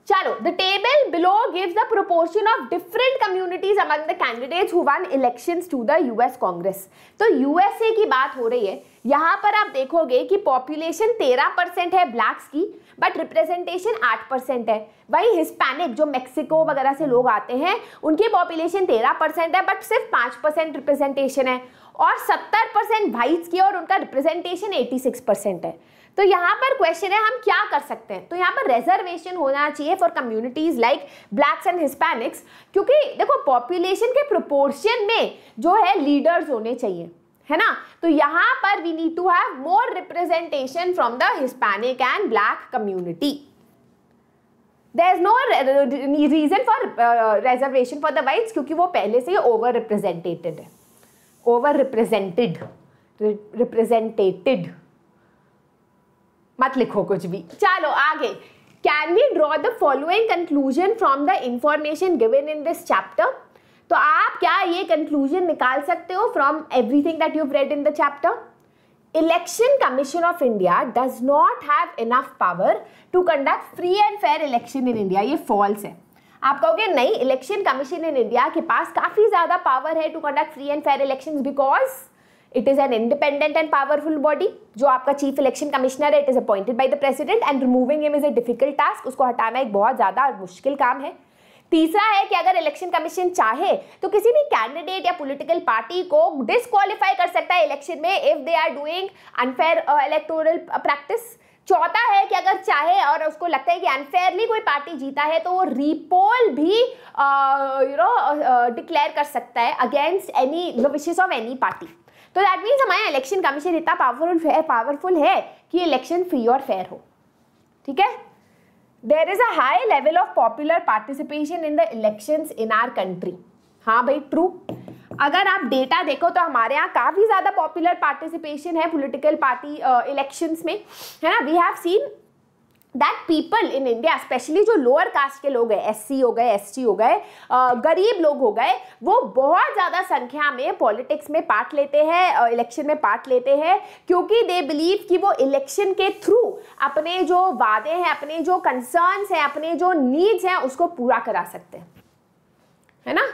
चलो, the table below gives the proportion of different communities among the candidates who won elections to the US Congress. तो यूएसए की बात हो रही है. यहाँ पर आप देखोगे कि पॉपुलेशन 13% है ब्लैक्स की, बट रिप्रेजेंटेशन 8% है. वही हिस्पैनिक जो मेक्सिको वगैरह से लोग आते हैं उनकी पॉपुलेशन 13% है, बट सिर्फ 5% रिप्रेजेंटेशन है. और 70% व्हाइट्स की और उनका रिप्रेजेंटेशन 86% है. तो यहाँ पर क्वेश्चन है हम क्या कर सकते हैं. तो यहाँ पर रिजर्वेशन होना चाहिए for communities like blacks and Hispanics, क्योंकि देखो पॉपुलेशन के प्रोपोर्शन में जो है लीडर्स होने चाहिए, है ना. तो यहाँ पर we need to have more representation from the Hispanic and black community. There is no reason for reservation for the whites, क्योंकि वो पहले से ही ओवर रिप्रेजेंटेटेड है, ओवर रिप्रेजेंटेटेड मत लिखो कुछ भी। चलो आगे, can we draw the following conclusion from the information given in this chapter. तो आप क्या ये कंक्लूजन निकाल सकते हो from everything that you have read in the chapter? Election commission of India does not have enough power to conduct free and fair election in India. ये false है। आप कहोगे नहीं, इलेक्शन कमीशन इन इंडिया के पास काफी ज्यादा power है to conduct free and fair elections, because it is an independent and powerful body. जो आपका चीफ इलेक्शन कमिश्नर है, it is appointed by the president and removing him is a difficult task. उसको हटाना एक बहुत ज्यादा मुश्किल काम है। तीसरा है कि अगर इलेक्शन कमीशन चाहे तो किसी भी कैंडिडेट या पॉलिटिकल पार्टी को डिस्क्वालीफाई कर सकता है इलेक्शन में if they are doing unfair electoral practice. चौथा है कि अगर चाहे और उसको लगता है कि अनफेयरली कोई पार्टी जीता है तो वो रीपोल भी डिक्लेयर कर सकता है against any wishes of any party. तो दैट मीन्स हमारा इलेक्शन कमीशन इतना पावरफुल है कि इलेक्शन फ्री और फेयर हो। ठीक है। There is a high level of popular participation in the elections in our country. हाँ भाई, ट्रू। अगर आप डेटा देखो तो हमारे यहाँ काफी ज्यादा पॉपुलर पार्टिसिपेशन है पॉलिटिकल पार्टी इलेक्शंस में, है ना। We have seen that people in India, specially जो लोअर कास्ट के लोग हैं, SC हो गए, ST हो गए, गरीब लोग हो गए, वो बहुत ज़्यादा संख्या में पॉलिटिक्स में पार्ट लेते हैं, इलेक्शन में पार्ट लेते हैं, क्योंकि दे बिलीव कि वो इलेक्शन के थ्रू अपने जो वादे हैं, अपने जो कंसर्न्स हैं, अपने जो नीड्स हैं, उसको पूरा करा सकते हैं, है ना।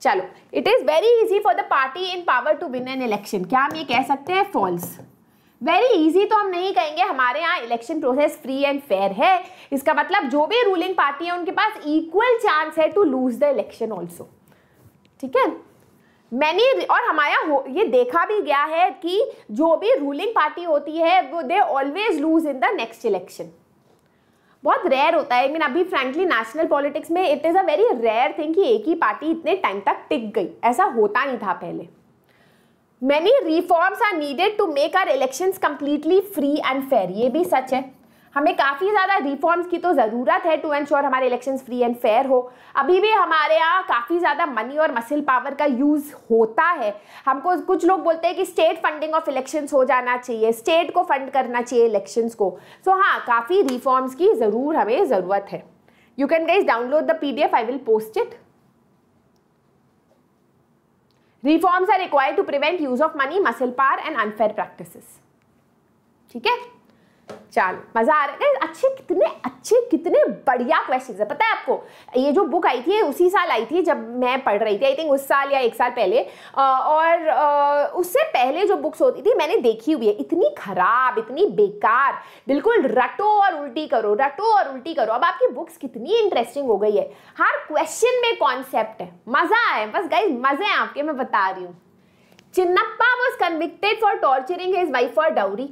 चलो, it is very easy for the party in power to win an election. क्या हम ये कह सकते हैं? फॉल्स। वेरी इजी तो हम नहीं कहेंगे। हमारे यहाँ election process free and fair है। इसका मतलब जो भी रूलिंग पार्टी है उनके पास इक्वल चांस है to lose the election also. ठीक है। और हमारे यहाँ ये देखा भी गया है कि जो भी रूलिंग पार्टी होती है वो they always lose in the next election. बहुत रेयर होता है। अभी फ्रैंकली नेशनल पॉलिटिक्स में it is a very rare thing कि एक ही पार्टी इतने टाइम तक टिक गई। ऐसा होता नहीं था पहले। Many reforms are needed to make our elections completely free and fair। ये भी सच है। हमें काफ़ी ज़्यादा रिफॉर्म्स की तो ज़रूरत है टू एंश्योर हमारे इलेक्शंस फ्री एंड फेयर हो। अभी भी हमारे यहाँ काफ़ी ज़्यादा मनी और मसल पावर का यूज़ होता है। हमको कुछ लोग बोलते हैं कि स्टेट फंडिंग ऑफ इलेक्शंस हो जाना चाहिए, स्टेट को फंड करना चाहिए इलेक्शंस को। सो हाँ, काफ़ी रिफॉर्म्स की ज़रूर हमें ज़रूरत है। You can guys download the PDF, I will post it. Reforms are required to prevent use of money, muscle power and unfair practices। ठीक है। चलो, मजा आ रहा है। अच्छे कितने बढ़िया क्वेश्चंस है। पता है आपको, ये जो बुक आई थी उसी साल आई थी जब मैं पढ़ रही थी, आई थिंक उस साल या 1 साल पहले। और उससे पहले जो बुक्स होती थी मैंने देखी हुई है। इतनी खराब, इतनी बेकार, बिल्कुल रटो और उल्टी करो, रटो और उल्टी करो। अब आपकी बुक्स कितनी इंटरेस्टिंग हो गई है। हर क्वेश्चन में कॉन्सेप्ट है, मजा है। बस गाइस, मजे हैं आपके, मैं बता रही हूँ। Chinnappa was convicted for torturing his wife for dowry.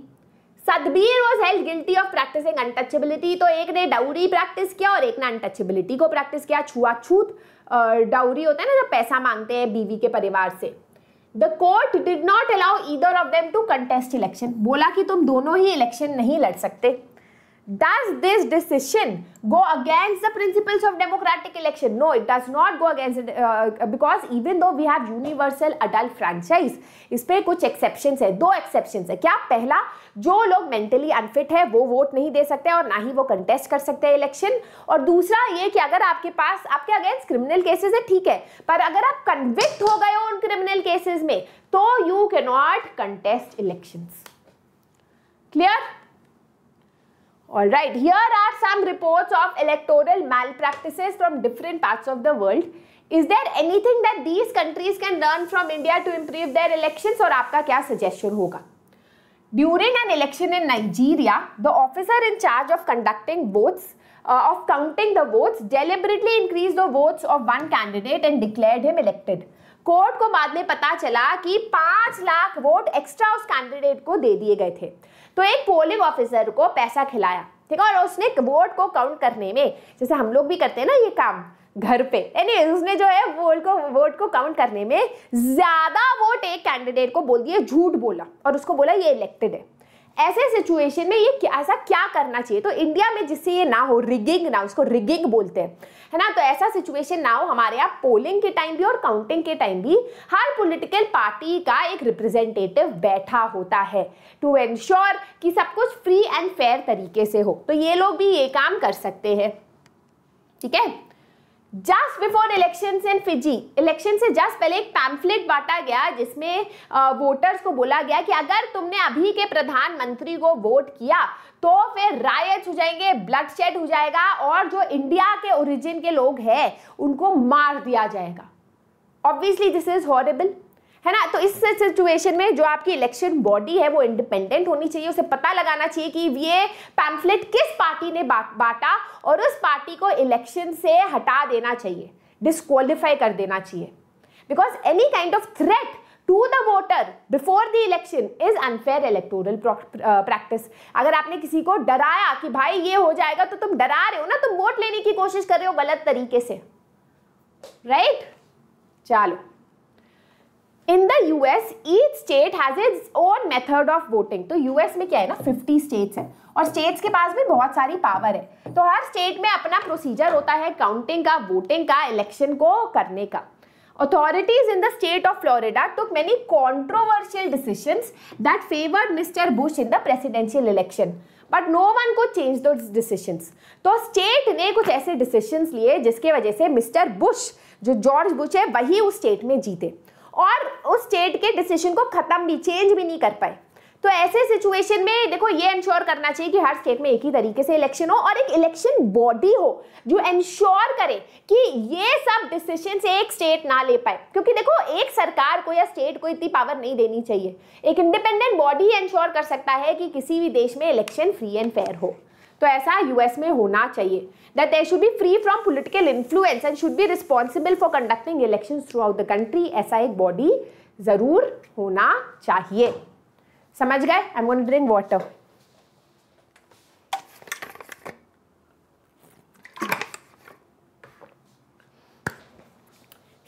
Satbir was held guilty of practising untouchability. तो एक ने डाउरी प्रैक्टिस किया और एक ने अनटचेबिलिटी को प्रैक्टिस किया। छुआछूत डाउरी होता है ना, जब पैसा मांगते हैं बीवी के परिवार से। The court did not allow either of them to contest election. बोला कि तुम दोनों ही इलेक्शन नहीं लड़ सकते। Does this decision go against the principles of democratic election? No, it does not go against it because even though we have universal adult franchise, इस पे कुछ exceptions है। 2 exceptions है। क्या? पहला, जो लोग mentally unfit है वो वोट नहीं दे सकते और ना ही वो contest कर सकते हैं इलेक्शन। और दूसरा ये कि अगर आपके पास आपके अगेंस्ट क्रिमिनल केसेस है, ठीक है, पर अगर आप कन्विक्ट हो गए हो उन क्रिमिनल केसेस में तो you can not contest elections. Clear? All right, here are some reports of electoral malpractices from different parts of the world. Is there anything that these countries can learn from India to improve their elections? और आपका क्या suggestion होगा? During an election in Nigeria, the officer in charge of conducting votes, of counting the votes, deliberately increased the votes of one candidate and declared him elected. Court को बाद में पता चला कि 5 लाख वोट एक्स्ट्रा उस candidate को दे दिए गए थे। तो एक पोलिंग ऑफिसर को पैसा खिलाया, ठीक है, और उसने वोट को काउंट करने में, जैसे हम लोग भी करते हैं ना ये काम घर पे, यानी उसने जो है वोट को काउंट करने में ज्यादा वोट एक कैंडिडेट को बोल दिए, झूठ बोला और उसको बोला ये इलेक्टेड है। ऐसे सिचुएशन में ये ऐसा क्या करना चाहिए, तो इंडिया में जिससे ये ना हो, रिगिंग ना, उसको रिगिंग बोलते हैं, है ना, तो ऐसा सिचुएशन ना हो हमारे यहाँ पोलिंग के टाइम भी और काउंटिंग के टाइम भी हर पॉलिटिकल पार्टी का एक रिप्रेजेंटेटिव बैठा होता है टू एंश्योर कि सब कुछ फ्री एंड फेयर तरीके से हो। तो ये लोग भी ये काम कर सकते हैं, ठीक है। Just before elections in Fiji, election से जस्ट पहले एक पैम्फलेट बांटा गया जिसमें वोटर्स को बोला गया कि अगर तुमने अभी के प्रधानमंत्री को वोट किया तो फिर रायट्स हो जाएंगे, ब्लडशेड हो जाएगा और जो इंडिया के ओरिजिन के लोग हैं उनको मार दिया जाएगा। ऑब्वियसली दिस इज हॉरिबल, है ना। तो इस सिचुएशन में जो आपकी इलेक्शन बॉडी है वो इंडिपेंडेंट होनी चाहिए, उसे पता लगाना चाहिए कि ये पैम्फलेट किस पार्टी ने बांटा और उस पार्टी को इलेक्शन से हटा देना चाहिए, डिस्क्वालीफाई कर देना चाहिए, because any kind of threat to the voter before the election is unfair electoral practice. अगर आपने किसी को डराया कि भाई ये हो जाएगा, तो तुम डरा रहे हो ना, तुम वोट लेने की कोशिश कर रहे हो गलत तरीके से, राइट। चलो, in the US each state has its own method of voting. तो यूएस में क्या है ना, 50 स्टेट्स हैं और स्टेट्स के पास भी बहुत सारी पावर है, तो हर स्टेट में अपना प्रोसीजर होता है काउंटिंग का, वोटिंग का, इलेक्शन को करने का। Authorities in the state of Florida took many controversial decisions that favored Mr. Bush in the presidential election, but no one could change those decisions. तो स्टेट ने कुछ ऐसे डिसीजंस लिए जिसके वजह से मिस्टर बुश, जो जॉर्ज बुश है, वही उस स्टेट में जीते और उस स्टेट के डिसीजन को खत्म भी, चेंज भी नहीं कर पाए। तो ऐसे सिचुएशन में देखो ये इंश्योर करना चाहिए कि हर स्टेट में एक ही तरीके से इलेक्शन हो और एक इलेक्शन बॉडी हो जो इंश्योर करे कि ये सब डिसीजंस एक स्टेट ना ले पाए, क्योंकि देखो एक सरकार को या स्टेट को इतनी पावर नहीं देनी चाहिए। एक इंडिपेंडेंट बॉडी इंश्योर कर सकता है कि किसी भी देश में इलेक्शन फ्री एंड फेयर हो। तो ऐसा यूएस में होना चाहिए, that they should be free from political influence and should be responsible for conducting elections throughout the country। ऐसा एक बॉडी जरूर होना चाहिए। समझ गए? I am going to drink water.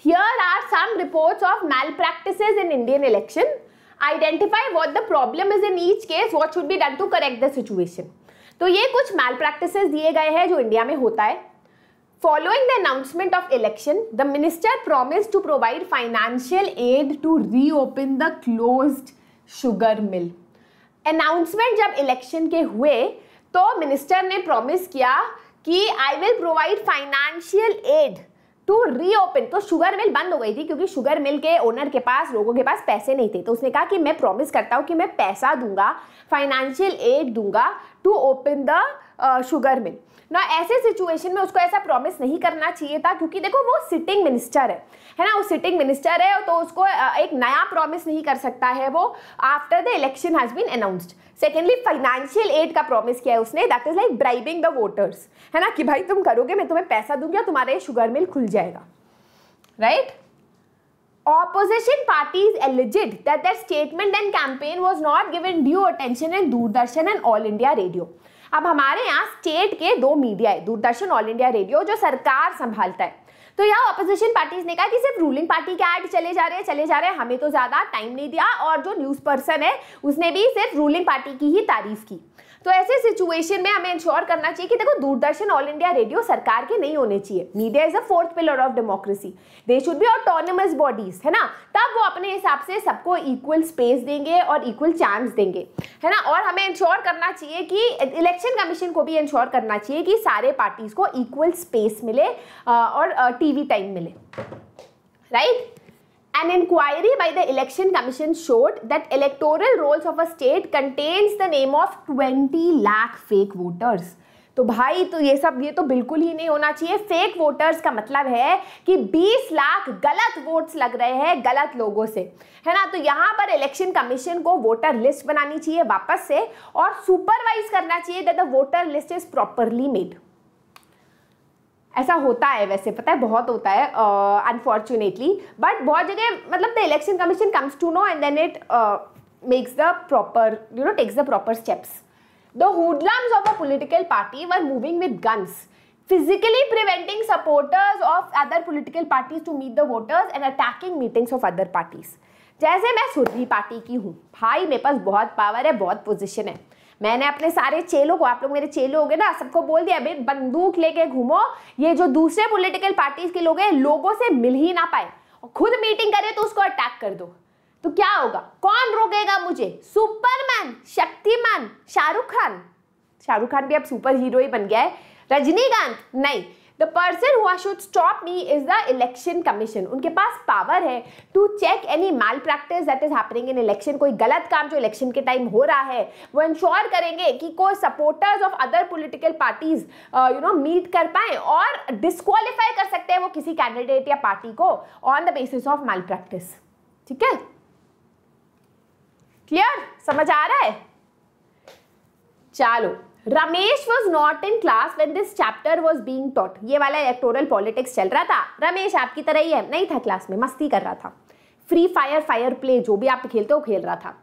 Here are some reports of malpractices in Indian election. Identify what the problem is in each case. What should be done to correct the situation. तो ये कुछ malpractices दिए गए हैं जो India में होता है। Following the announcement of election, the minister promised to provide financial aid to reopen the closed sugar mill. Announcement जब इलेक्शन के हुए तो मिनिस्टर ने प्रॉमिस किया कि I will provide financial aid to reopen. तो शुगर मिल बंद हो गई थी क्योंकि शुगर मिल के ओनर के पास, लोगों के पास पैसे नहीं थे, तो उसने कहा कि मैं प्रॉमिस करता हूँ कि मैं पैसा दूंगा, फाइनेंशियल एड दूंगा to open the sugar mill ना। ऐसे सिचुएशन में उसको ऐसा प्रॉमिस नहीं करना चाहिए था, क्योंकि देखो वो सिटिंग मिनिस्टर है ना, वो सिटिंग मिनिस्टर है, तो उसको एक नया प्रॉमिस नहीं कर सकता है वो after the election has been announced. Secondly financial aid का प्रॉमिस किया है उसने, that is like bribing the voters, है ना, कि भाई तुम करोगे मैं तुम्हें पैसा दूंगी और तुम्हारा ये शुगर मिल खुल जाएगा, right. Opposition parties alleged that their statement and campaign was not given due attention in Doordarshan and all India radio. अब हमारे यहाँ स्टेट के दो मीडिया है, दूरदर्शन, ऑल इंडिया रेडियो, जो सरकार संभालता है। तो यहाँ ऑपोजिशन पार्टीज ने कहा कि सिर्फ रूलिंग पार्टी के ऐड चले जा रहे हैं, हमें तो ज्यादा टाइम नहीं दिया, और जो न्यूज पर्सन है उसने भी सिर्फ रूलिंग पार्टी की ही तारीफ की। तो ऐसे सिचुएशन में हमें इंश्योर करना चाहिए कि देखो दूरदर्शन, ऑल इंडिया रेडियो सरकार के नहीं होने चाहिए। Media is a fourth pillar of democracy, they should B autonomous bodies, है ना, तब वो अपने हिसाब से सबको इक्वल स्पेस देंगे और इक्वल चांस देंगे, है ना। और हमें इंश्योर करना चाहिए कि इलेक्शन कमीशन को भी इंश्योर करना चाहिए कि सारे पार्टीज को इक्वल स्पेस मिले और टीवी टाइम मिले, right. An inquiry by the Election Commission showed that electoral rolls of a state contains the name of 20 lakh fake voters। तो भाई तो ये तो बिल्कुल ही नहीं होना चाहिए। फेक वोटर्स का मतलब है कि 20 लाख गलत वोट्स लग रहे हैं गलत लोगों से, है ना। तो यहाँ पर इलेक्शन कमीशन को वोटर लिस्ट बनानी चाहिए वापस से और सुपरवाइज करना चाहिए that the voter list is properly made. ऐसा होता है, वैसे पता है बहुत होता है अनफॉर्चुनेटली, बट बहुत जगह मतलब the election commission comes to know and then it makes the proper takes the proper steps. The hoodlums of a political party were moving with guns, physically preventing supporters of other political parties to meet the voters and attacking meetings of other parties। जैसे मैं Surabhi party की हूँ भाई, मेरे पास बहुत power है, बहुत position है। मैंने अपने सारे चेलों को, आप लोग मेरे चेले हो गए ना, सबको बोल दिया भाई बंदूक लेके घूमो, ये जो दूसरे पॉलिटिकल पार्टीज के लोग हैं लोगों से मिल ही ना पाए, और खुद मीटिंग करे तो उसको अटैक कर दो, तो क्या होगा? कौन रोकेगा मुझे? सुपरमैन, शक्तिमान, शाहरुख खान भी अब सुपर हीरो ही बन गया है, रजनीकांत नहीं। The person who should stop me is the election commission. उनके पास पावर है to check any malpractice that is happening in election. कोई गलत काम जो इलेक्शन के टाइम हो रहा है वो इंश्योर करेंगे कि कोई supporters of other political parties meet कर पाए और डिस्क्वालीफाई कर सकते हैं वो किसी कैंडिडेट या पार्टी को on the basis of malpractice। ठीक है, क्लियर, समझ आ रहा है? चलो, Ramesh was not in class when this chapter was being taught. ये वाला इलेक्टोरल पॉलिटिक्स चल रहा था, रमेश आपकी तरह ही है, नहीं था क्लास में, मस्ती कर रहा था, फ्री फायर प्ले जो भी आप खेलते हो खेल रहा था।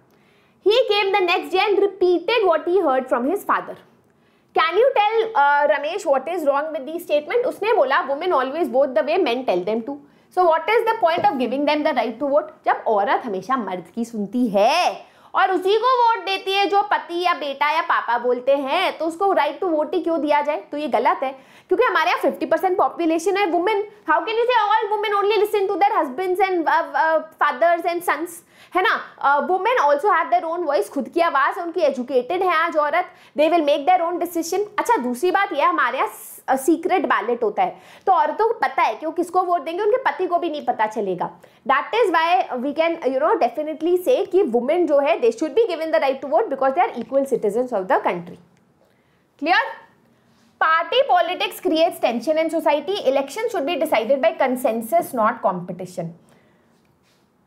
He came the next day and repeated what he heard from his father. Can you tell Ramesh what is wrong with this statement? उसने बोला women always vote the way men tell them to, so what is the point of giving them the right to vote? जब औरत हमेशा मर्द की सुनती है और उसी को वोट देती है जो पति या बेटा या पापा बोलते हैं, तो उसको राइट टू वोट ही क्यों दिया जाए? तो ये गलत है, क्योंकि हमारे यहाँ 50% पॉपुलेशन है women. How can you say all women only listen to their husbands and fathers and sons, है ना? Women also have their own voice, खुद की आवाज, उनकी एजुकेटेड है आज औरत, they will make their own decision. अच्छा, दूसरी बात यह हमारे यहाँ सीक्रेट बैलेट होता है, तो औरतों को पता है कि वो किसको वोट देंगे, उनके पति को भी नहीं पता चलेगा। That is why we can definitely say कि वुमेन जो है they should be given the right to vote because they are equal citizens of the country. Clear? Party politics creates tension in society, election should be decided by consensus not competition.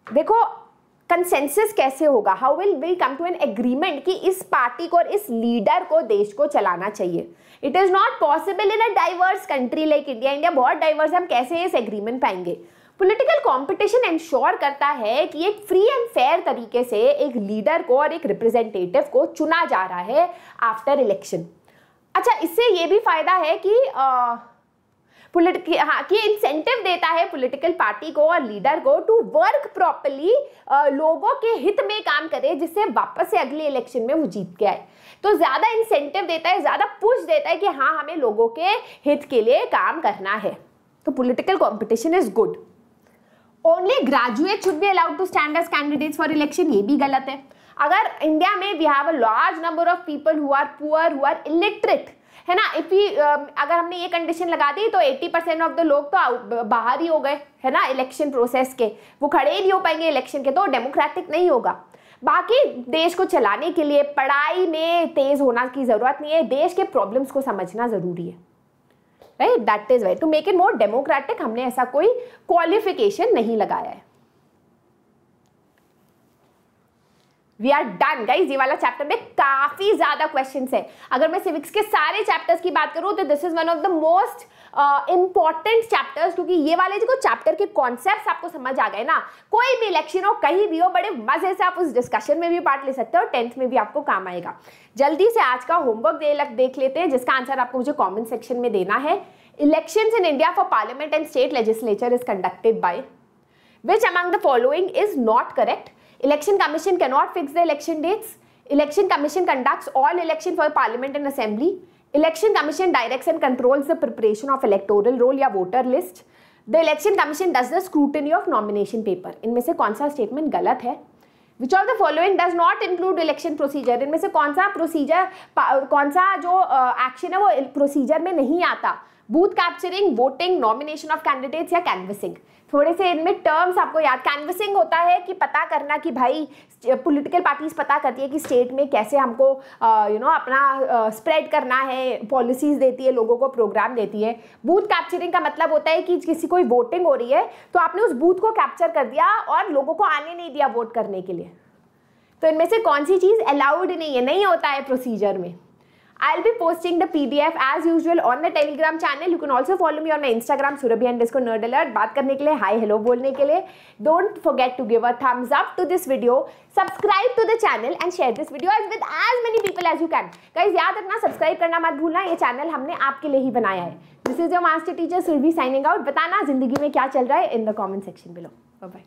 देखो consensus कैसे होगा? How will we come to an agreement कि इस party को और इस leader को देश को चलाना चाहिए? It is not possible in a diverse country like India. India बहुत डाइवर्स है, हम कैसे इस एग्रीमेंट पाएंगे? पॉलिटिकल कंपटीशन इंश्योर करता है कि एक फ्री एंड फेयर तरीके से एक लीडर को और एक रिप्रेजेंटेटिव को चुना जा रहा है आफ्टर इलेक्शन। अच्छा, इससे ये भी फायदा है कि कि इंसेंटिव देता है पॉलिटिकल पार्टी को और लीडर को टू वर्क प्रॉपर्ली, लोगों के हित में काम करे, जिससे वापस से अगले इलेक्शन में वो जीत के आए। तो ज्यादा इंसेंटिव देता है, ज्यादा पुश देता है कि हाँ हमें लोगों के हित के लिए काम करना है। तो political competition is good. Only graduate should be allowed to stand as candidates for election, ये भी गलत है। अगर इंडिया में we have a large number of people who are poor, who are illiterate, है ना, इफ अगर हमने ये कंडीशन लगा दी तो 80% ऑफ द लोग तो बाहर ही हो गए, है ना, इलेक्शन प्रोसेस के, वो खड़े ही नहीं हो पाएंगे इलेक्शन के, तो डेमोक्रेटिक नहीं होगा। बाकी देश को चलाने के लिए पढ़ाई में तेज होना की जरूरत नहीं है, देश के प्रॉब्लम्स को समझना जरूरी है, right? That is right, to make it more democratic हमने ऐसा कोई क्वालिफिकेशन नहीं लगाया है। We are done guys. ये वाला चैप्टर में काफी ज्यादा क्वेश्चंस है। अगर मैं सिविक्स के सारे चैप्टर्स की बात करूं तो this is one of the most important chapters, क्योंकि ये वाले जो चैप्टर के कॉन्सेप्ट्स आपको समझ आ गए ना, कोई भी इलेक्शन हो कहीं भी हो, बड़े मजे से आप उस डिस्कशन में भी पार्ट ले सकते हो और 10th में भी आपको काम आएगा। जल्दी से आज का होमवर्क देख लेते हैं, जिसका आंसर आपको मुझे कॉमेंट सेक्शन में देना है। Elections in India for parliament and state legislature is conducted by which among the following is not correct? Election Commission cannot fix the election dates. Election Commission conducts all election for Parliament and Assembly. Election Commission directs and controls the preparation of electoral roll या voter list. The Election Commission does the scrutiny of nomination paper. इनमें से कौन सा statement गलत है? Which of the following does not include election procedure? इनमें से कौन सा प्रोसीजर, कौन सा जो एक्शन है वो प्रोसीजर में नहीं आता? Booth capturing, voting, nomination of candidates या कैनवसिंग? थोड़े से इनमें टर्म्स आपको याद। कैनवसिंग होता है कि पता करना कि भाई पॉलिटिकल पार्टीज पता करती है कि स्टेट में कैसे हमको अपना स्प्रेड करना है, पॉलिसीज देती है, लोगों को प्रोग्राम देती है। बूथ कैप्चरिंग का मतलब होता है कि किसी कोई वोटिंग हो रही है तो आपने उस बूथ को कैप्चर कर दिया और लोगों को आने नहीं दिया वोट करने के लिए। तो इनमें से कौन सी चीज अलाउड नहीं है, नहीं होता है प्रोसीजर में? I'll be posting the PDF as usual on the Telegram channel. You can also follow me on my Instagram surabhi_nerdalert. बात करने के लिए, हाय हेलो बोलने के लिए. Don't forget to give a thumbs up to this video. Subscribe to the channel and share this video with as many people as you can. Guys, याद रखना subscribe करना मत भूलना. ये चैनल हमने आपके लिए ही बनाया है. This is your master teacher Surabhi signing out. बताना जिंदगी में क्या चल रहा है in the comment section below. Bye bye.